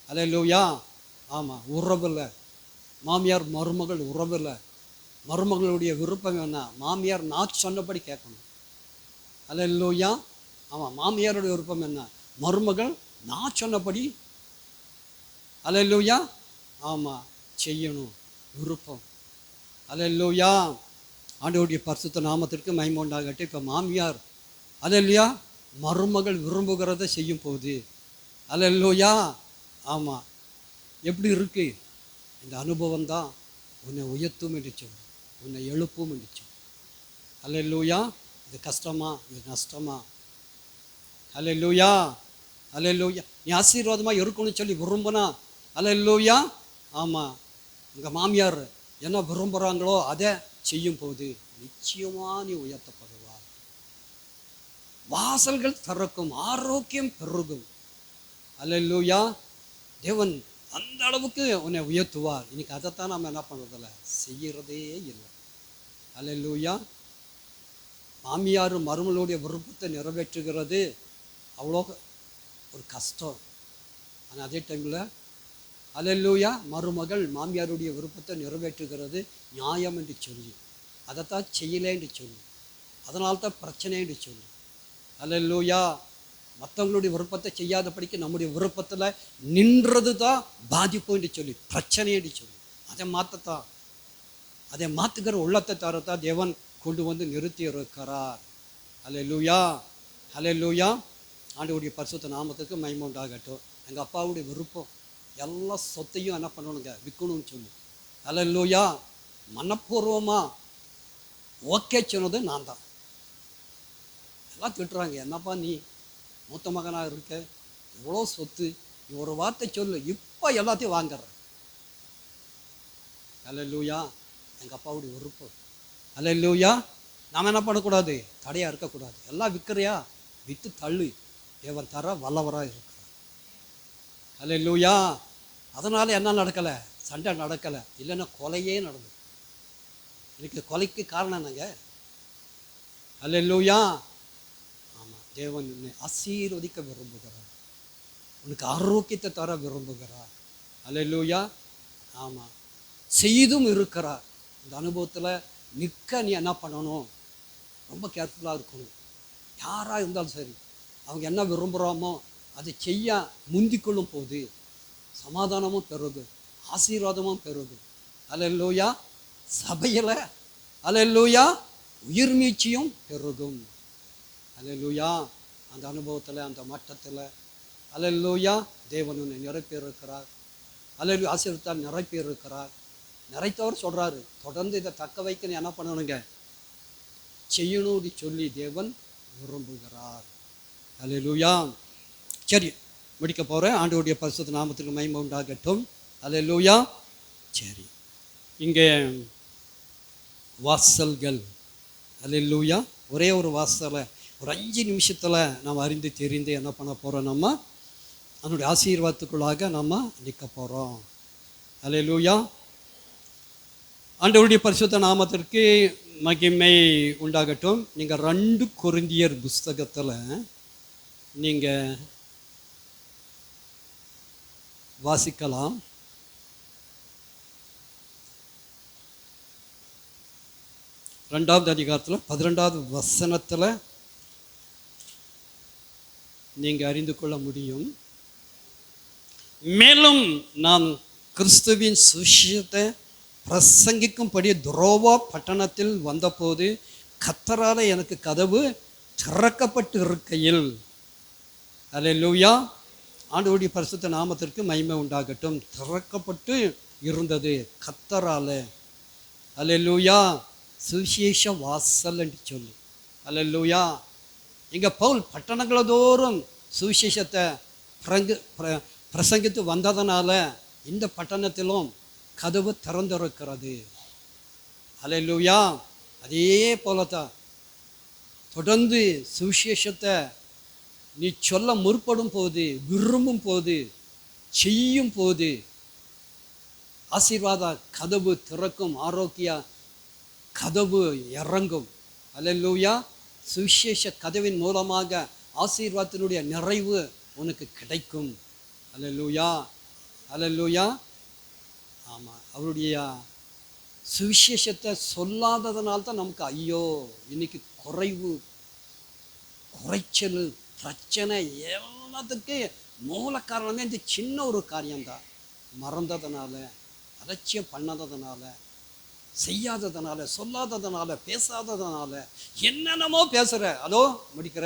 அல்லேலூயா. ஆமாம், உறவில் மாமியார் மருமகள் உறவில் மருமகளுடைய விருப்பம் என்ன? மாமியார் நான் சொன்னபடி கேட்கணும். அல்லேலூயா. ஆமாம், மாமியாருடைய விருப்பம் என்ன? மருமகள் நான் சொன்னபடி அல்லேலூயா ஆமாம் செய்யணும், விருப்பம். அல்லேலூயா. ஆண்டவருடைய பரிசுத்த நாமத்திற்கு மகிமை உண்டாகட்டும். இப்போ மாமியார் அல்லேலூயா மருமகள் விரும்புகிறத செய்யும் போது அல்லேலூயா ஆமாம் எப்படி இருக்கு? இந்த அனுபவம் தான் உன்னை உயர்த்தும் என்று சொல்லும், உன்னை எழுப்பும் என்று சொல்லும். அல்லேலூயா. இது கஷ்டமா, இது நஷ்டமா? அல்லேலூயா, அல்லேலூயா. நீ ஆசீர்வாதமாக இருக்கணும்னு சொல்லி விரும்பினா அல்லேலூயா ஆமாம் உங்கள் மாமியார் என்ன விரும்புகிறாங்களோ அதை செய்யும் போது நிச்சயமாக நீ உயர்த்தப்படுவார். வாசல்கள் திறக்கும், ஆரோக்கியம் பெருகும். அல்லேலூயா. தேவன் அந்த அளவுக்கு உன்னை உயர்த்துவார். இன்னைக்கு அதைத்தான் நம்ம என்ன பண்ணுறதில்ல, செய்கிறதே இல்லை. அல்லேலூயா. மாமியார் மருமகளுடைய விருப்பத்தை நிறைவேற்றுகிறது அவ்வளோ ஒரு கஷ்டம். ஆனால் அதே டைமில் அல்லேலூயா மருமகள் மாமியாருடைய விருப்பத்தை நிறைவேற்றுகிறது நியாயம் என்று சொல்லி, அதைத்தான் செய்யலேன்னு சொல்லி, அதனால்தான் பிரச்சனை என்று சொல்லி. அல்லேலூயா. மற்றவங்களுடைய விருப்பத்தை செய்யாதபடிக்கு நம்முடைய விருப்பத்தில் நின்றது தான் பாதிப்பு என்று சொல்லி, பிரச்சனை என்று சொல்லி, அதை மாற்றத்தான், அதை மாற்றுகிற உள்ளத்தை தரத்தான் தேவன் கொண்டு வந்து நிறுத்தி இருக்கிறார். அல்லேலூயா, அல்லேலூயா. ஆண்டவருடைய பரிசுத்த நாமத்துக்கு மகிமை உண்டாகட்டும். எங்கள் அப்பாவுடைய விருப்பம் எல்லா சொத்தையும் என்ன பண்ணணுங்க, விற்கணும்னு சொல்லி. அல்லேலூயா. மனப்பூர்வமாக ஓகே சொன்னது நான் தான். எல்லாம் திட்டுறாங்க, என்னப்பா நீ மூத்த மகனாக இருக்க, எவ்வளோ சொத்து, நீ ஒரு வார்த்தை சொல்லு, இப்போ எல்லாத்தையும் வாங்குறேன். அல்லேலூயா. எங்கள் அப்பாவுடைய விருப்பம். அல்லேலூயா. நாம் என்ன பண்ணக்கூடாது, தடையாக இருக்கக்கூடாது. எல்லாம் விற்கிறியா, விற்று தள்ளு, தேவன் தர வல்லவராக இருக்கிறார். அல்லேலூயா. அதனால் என்ன நடக்கலை, சண்டை நடக்கலை, இல்லைன்னா கொலையே நடந்தது. எனக்கு கொலைக்கு காரணம் என்னங்க? அல்லேலூயா. ஆமாம், தேவன் என்னை ஆசீர்வதிக்க விரும்புகிறார். உனக்கு ஆரோக்கியத்தை தர விரும்புகிறார். அல்லேலூயா. ஆமாம், செய்தும் இருக்கிறார். இந்த அனுபவத்தில் நிற்க நீ என்ன பண்ணணும்? ரொம்ப கேர்ஃபுல்லாக இருக்கணும். யாராக இருந்தாலும் சரி, அவங்க என்ன விரும்புகிறாமோ அதை செய்ய முந்திக்கொள்ளும் போது சமாதானமும் பெருகும், ஆசீர்வாதமும் பெருகும். அல்லேலூயா. சபையில் அல்லேலூயா உயிர் மீட்சியும் பெருகும். அல்லேலூயா. அந்த அனுபவத்தில், அந்த மட்டத்தில் அல்லேலூயா தேவன் உன்னை நிரப்பியிருக்கிறார். அல்லேலூயா ஆசீர்வாதத்தால் நிரப்பியிருக்கிறார். நிறைத்தவர் சொல்கிறாரு, தொடர்ந்து இதை தக்க வைக்க நீ என்ன பண்ணணுங்க? செய்யணும்னு சொல்லி தேவன் விரும்புகிறார். அல்லேலூயா. சரி, முடிக்க போகிறேன். ஆண்டவருடைய பரிசுத்த நாமத்துக்கு மகிமை உண்டாகட்டும். அல்லேலூயா. சரி, இங்கே வாசல்கள். அல்லேலூயா. ஒரே ஒரு வாசலை ஒரு 5 நிமிஷத்தில் நம்ம அறிந்து தெரிந்து என்ன பண்ண போகிறோம்? நம்ம அதனுடைய ஆசீர்வாதத்துக்குள்ளாக நம்ம நிற்க போகிறோம். அல்லேலூயா. ஆண்டவருடைய பரிசுத்த நாமத்திற்கு மகிமை உண்டாகட்டும். நீங்கள் 2 கொரிந்தியர் புஸ்தகத்தில் நீங்கள் வாசிக்கலாம். 2வது அதிகாரத்தில் 12வது வசனத்தில் நீங்கள் அறிந்து கொள்ள முடியும். மேலும் நான் கிறிஸ்துவின் சுவிசேஷத்தை பிரசங்கிக்கும்படி துரோவா பட்டணத்தில் வந்தபோது கர்த்தரால் எனக்கு கதவு திறக்கப்பட்டு இருக்கையில். அல்லேலூயா. ஆண்டவருடைய பரிசுத்த நாமத்திற்கு மகிமை உண்டாகட்டும். திறக்கப்பட்டு இருந்தது கர்த்தரால். அல்லேலூயா. சுவிசேஷ வாசல் என்று சொல்லி. அல்லேலூயா. இங்கே பவுல் பட்டணங்களதோறும் சுவிசேஷத்தை பிரசங்கித்து வந்ததனால இந்த பட்டணத்திலும் கதவு திறந்திருக்கிறது. அல்லேலூயா. அதே போலத்தான் தொடர்ந்து சுவிசேஷத்தை நீ சொல்ல முற்படும் போது, விரும்பும் போது, செய்யும் போது ஆசீர்வாத கதவு திறக்கும், ஆரோக்கிய கதவு இறங்கும். அல்லேலூயா. சுவிசேஷ கதவின் மூலமாக ஆசீர்வாதத்தினுடைய நிறைவு உனக்கு கிடைக்கும். அல்லேலூயா. அல்லேலூயா. ஆமாம், அவருடைய சுவிசேஷத்தை சொல்லாததுனால்தான் நமக்கு ஐயோ இன்னைக்கு குறைவு, குறைச்சல், பிரச்சனை எல்லாத்துக்கு மூல காரணமே இந்த சின்ன ஒரு காரியம்தான். மறந்ததுனால, அலட்சியம் பண்ணாததுனால, செய்யாததுனால, சொல்லாததுனால, பேசாததுனால என்னென்னமோ பேசுகிற, அதோ முடிக்கிற,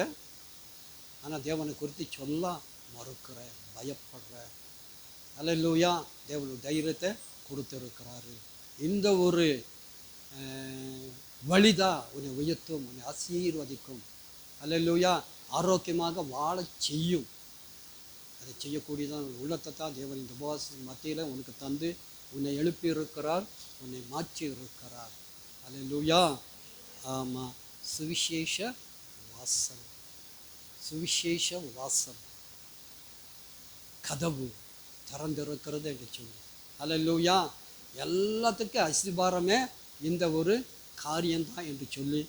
ஆனால் தேவனை குறித்து சொல்ல மறுக்கிற, பயப்படுற. அல்லேலூயா. தேவனுடைய தைரியத்தை கொடுத்துருக்கிறாரு. இந்த ஒரு வழிதான் உன்னை உயர்த்தும், உன்னை ஆசீர்வதிக்கும். அல்லேலூயா. ஆரோக்கியமாக வாழ செய்யும். அதை செய்யக்கூடியதான் உள்ளத்தை தான் தேவன் இந்த உபவாசத்தின் மத்தியில் உனக்கு தந்து உன்னை எழுப்பி இருக்கிறார், உன்னை மாற்றி இருக்கிறார். அல்லேலூயா. ஆமாம். சுவிசேஷ வாசல், சுவிசேஷ வாசல் கதவு திறந்திருக்கிறது என்று சொல்லி. அல்லேலூயா. எல்லாத்துக்கும் அஸ்திபாரமே இந்த ஒரு காரியம்தான் என்று சொல்லி.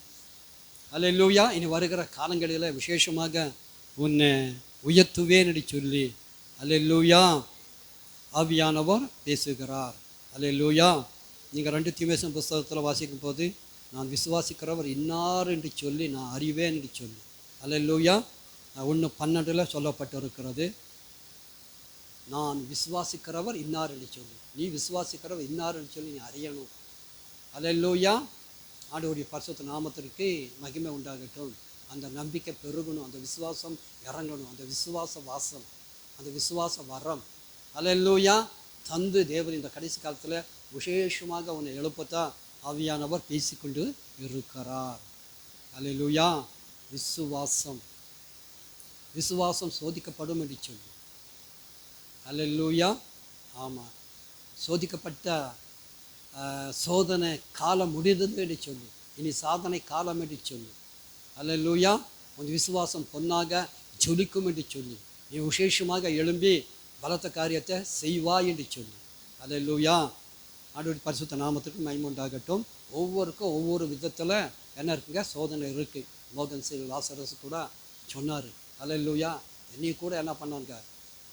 அல்லேலூயா. இனி வருகிற காலங்களில் விசேஷமாக உன்னை உயர்த்துவேன் என்று சொல்லி. அல்லேலூயா. ஆவியானவர் பேசுகிறார். அல்லேலூயா. நீங்கள் 2 தீமோத்தேயு புஸ்தகத்தில் வாசிக்கும் போது நான் விசுவாசிக்கிறவர் இன்னார் என்று சொல்லி நான் அறிவேன் என்று சொல்லி. அல்லேலூயா. 1:12 சொல்லப்பட்டிருக்கிறது. நான் விசுவாசிக்கிறவர் இன்னார் என்று சொல்லி. நீ விசுவாசிக்கிறவர் இன்னார் என்று சொல்லி நீ அறியணும். அல்லேலூயா. ஆண்டவருடைய பரிசுத்த நாமத்திற்கு மகிமை உண்டாகட்டும். அந்த நம்பிக்கை பெருகணும், அந்த விசுவாசம் இறங்கணும், அந்த விசுவாச வாசம், அந்த விசுவாச வரம். அல்லேலூயா. தந்து தேவன் இந்த கடைசி காலத்தில் விசேஷமாக உன்னை எழுப்பத்தான் ஆவியானவர் பேசிக்கொண்டு இருக்கிறார். அல்லேலூயா. விசுவாசம், விசுவாசம் சோதிக்கப்படும் என்று சொல்லி. அல்லேலூயா. ஆமாம், சோதிக்கப்பட்ட சோதனை காலம் முடிந்தது என்று சொல்லி இனி சாதனை காலம் என்று சொல்லி. அல்லேலூயா. உன் விசுவாசம் பொன்னாக ஜொலிக்கும் என்று சொல்லி நீ விசேஷமாக எழும்பி பலத்த காரியத்தை செய்வாய் என்று சொல்லி. அல்லேலூயா. ஆண்டவருடைய பரிசுத்த நாமத்துக்கு மகிமை உண்டாகட்டும். ஒவ்வொருக்கும் ஒவ்வொரு விதத்தில் என்ன இருக்குங்க, சோதனை இருக்குது. மோகன் லாசரஸ் கூட சொன்னார். அல்லேலூயா. என்னையும் கூட என்ன பண்ணாங்க,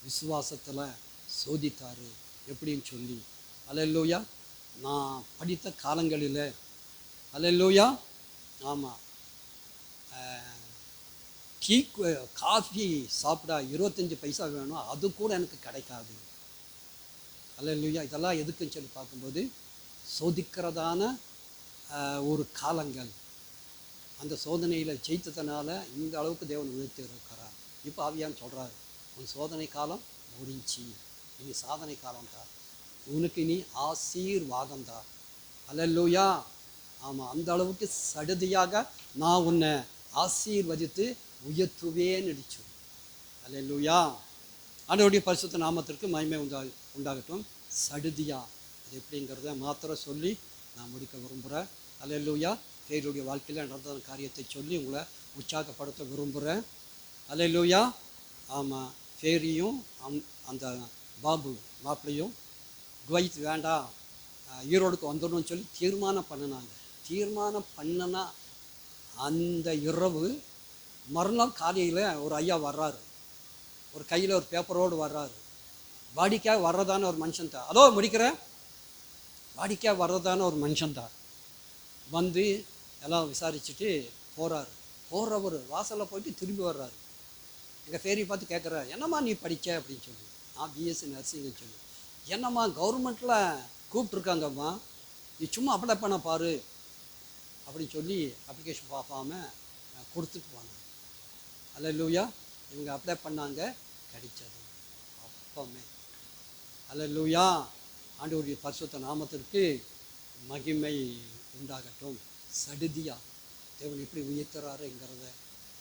விசுவாசத்தில் சோதித்தார் எப்படின்னு சொல்லி. அல்லேலூயா. நான் படித்த காலங்களில் அல்லேலூயா, ஆமாம், டீ காஃபி சாப்பிட 25 பைசா வேணும், அது கூட எனக்கு கிடைக்காது. அல்லேலூயா. இதெல்லாம் எதுக்குன்னு சொல்லி பார்க்கும்போது சோதிக்கிறதான ஒரு காலங்கள். அந்த சோதனையில் ஜெயித்ததுனால இந்த அளவுக்கு தேவன் உயர்த்தி இருக்கிறார். இப்போ ஆவியான்னு சொல்கிறாரு, உன் சோதனை காலம் முடிஞ்சு, இனி சாதனை காலம் தான், உனக்கு இனி ஆசீர்வாதம் தான். அல்லேலூயா. ஆமாம், அந்த அளவுக்கு சடுதியாக நான் உன்னை ஆசீர்வதித்து உயர்த்துவேன்னு அடிச்சு. அல்லேலூயா. ஆண்டவருடைய பரிசுத்த நாமத்திற்கு மகிமை உண்டாகட்டும். சடுதியா அது எப்படிங்கிறத மாத்திரம் சொல்லி நான் முடிக்க விரும்புகிறேன். அல்லேலூயா. பேருடைய வாழ்க்கையில் நடந்த காரியத்தை சொல்லி உங்களை உற்சாகப்படுத்த விரும்புகிறேன். அல்லேலூயா. ஆமாம், ஃபேரியும் அந்த பாபு மாப்பிள்ளையும் குவைத் வேண்டாம், ஈரோடுக்கு வந்துடணும்னு சொல்லி தீர்மானம் பண்ணினாங்க. தீர்மானம் பண்ணினா அந்த இரவு மறுநாள் காலையில் ஒரு ஐயா வர்றாரு, ஒரு கையில் ஒரு பேப்பரோடு வர்றாரு. வாடிக்கையாக வர்றதான ஒரு மனுஷன் தான், அதோ முடிக்கிறேன், வாடிக்கையாக வர்றதான ஒரு மனுஷன் தான். வந்து எல்லாம் விசாரிச்சுட்டு போகிறாரு. போகிறவர் வாசலில் போயிட்டு திரும்பி வர்றாரு. எங்கள் ஃபேரி பார்த்து கேட்குறாரு, என்னம்மா நீ படித்த அப்படின்னு சொல்லி. நான் பிஎஸ்சி நர்சிங்னு சொல்லி. என்னம்மா கவர்மெண்ட்டில் கூப்பிட்ருக்காங்கம்மா, நீ சும்மா அப்ளை பண்ண பாரு அப்படின்னு சொல்லி அப்ளிகேஷன் பார்க்காம கொடுத்துட்டு போனாங்க. அல்லேலூயா. இவங்க அப்ளை பண்ணாங்க, கிடைச்சது அப்பமே. அல்லேலூயா. ஆண்டவருடைய பரிசுத்த நாமத்திற்கு மகிமை உண்டாகட்டும். சடுதியா தேவன் எப்படி உயர்த்துறாருங்கிறத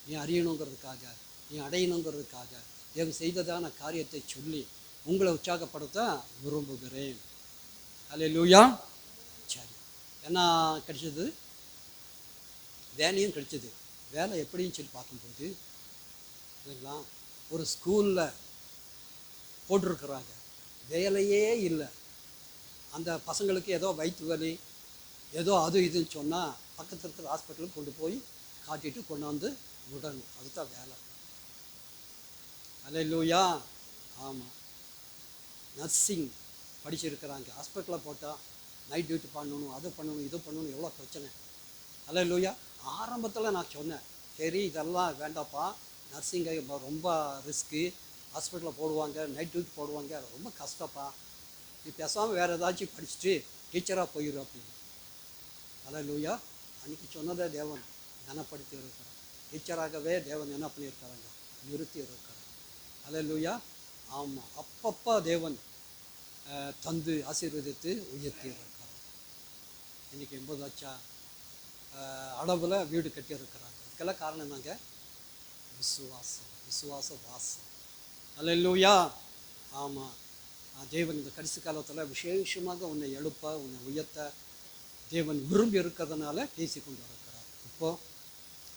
நீ அறியணுங்கிறதுக்காக, நீ அடையணுங்கிறதுக்காக தேவன் செய்ததான காரியத்தை சொல்லி உங்களை உற்சாகப்படுத்த விரும்புகிறேன். அல்லேலூயா. சரி, என்ன கிடைச்சது? வேலையும் கிடைச்சது. வேலை எப்படின்னு சொல்லி பார்க்கும்போது இல்லைங்களா, ஒரு ஸ்கூலில் போட்டிருக்கிறாங்க, வேலையே இல்லை. அந்த பசங்களுக்கு ஏதோ வயிற்று வலி, ஏதோ அது இதுன்னு சொன்னால் பக்கத்தில் இருக்கிற ஹாஸ்பிட்டலுக்கு கொண்டு போய் காட்டிட்டு கொண்டாந்து விடணும், அதுதான் வேலை. அல்லேலூயா. ஆமாம், நர்சிங் படிச்சிருக்கிறாங்க. ஹாஸ்பிட்டலில் போட்டால் நைட் டியூட்டி பண்ணணும், அதை பண்ணணும், இது பண்ணணும், எவ்வளோ பிரச்சனை. அல்லேலூயா. ஆரம்பத்தில் நான் சொன்னேன், சரி இதெல்லாம் வேண்டாப்பா, நர்சிங்கை ரொம்ப ரிஸ்க்கு, ஹாஸ்பிட்டலில் போடுவாங்க, நைட் டியூட்டி போடுவாங்க, அது ரொம்ப கஷ்டப்பா, நீ பேசாமல் வேறு ஏதாச்சும் படிச்சுட்டு டீச்சராக போயிடும் அப்படின்னு. அல்லேலூயா. அன்றைக்கி சொன்னதை தேவன் கனப்படுத்தி இருக்கிறார். டீச்சராகவே தேவன் என்ன பண்ணியிருக்கிறாங்க, நிறுத்தி இருக்கிறார். அல்லேலூயா. ஆமாம், அப்பப்போ தேவன் தந்து ஆசீர்வதித்து உயர்த்தி இருக்கிறார். இன்றைக்கி 80 லட்சம் அளவில் வீடு கட்டியிருக்கிறாங்க. இதுக்கெல்லாம் காரணம் என்னங்க? விசுவாசம், விசுவாச வாசம். அல்லேலூயா. ஆமாம், தேவன் இந்த கடைசி காலத்தில் விசேஷமாக உன்னை எழுப்ப, உன்னை உயர்த்த தேவன் விரும்பி இருக்கிறதுனால பேசி கொண்டு இருக்கிறார். இப்போது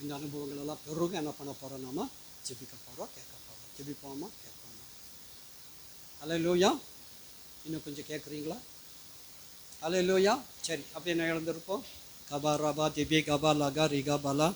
இந்த அனுபவங்கள் எல்லாம் பெருக என்ன பண்ண போகிறோம், நம்ம ஜெபிக்க போகிறோம், கேட்க போகிறோம். ஜெபிப்போமா, கேட்போமா? அல்லேலூயா. இன்னும் கொஞ்சம் கேட்குறீங்களா? அல்லேலூயா. சரி, அப்படி என்ன எழுந்திருப்போம். கபா ரபா திபி கபா லகா ரிகா பலா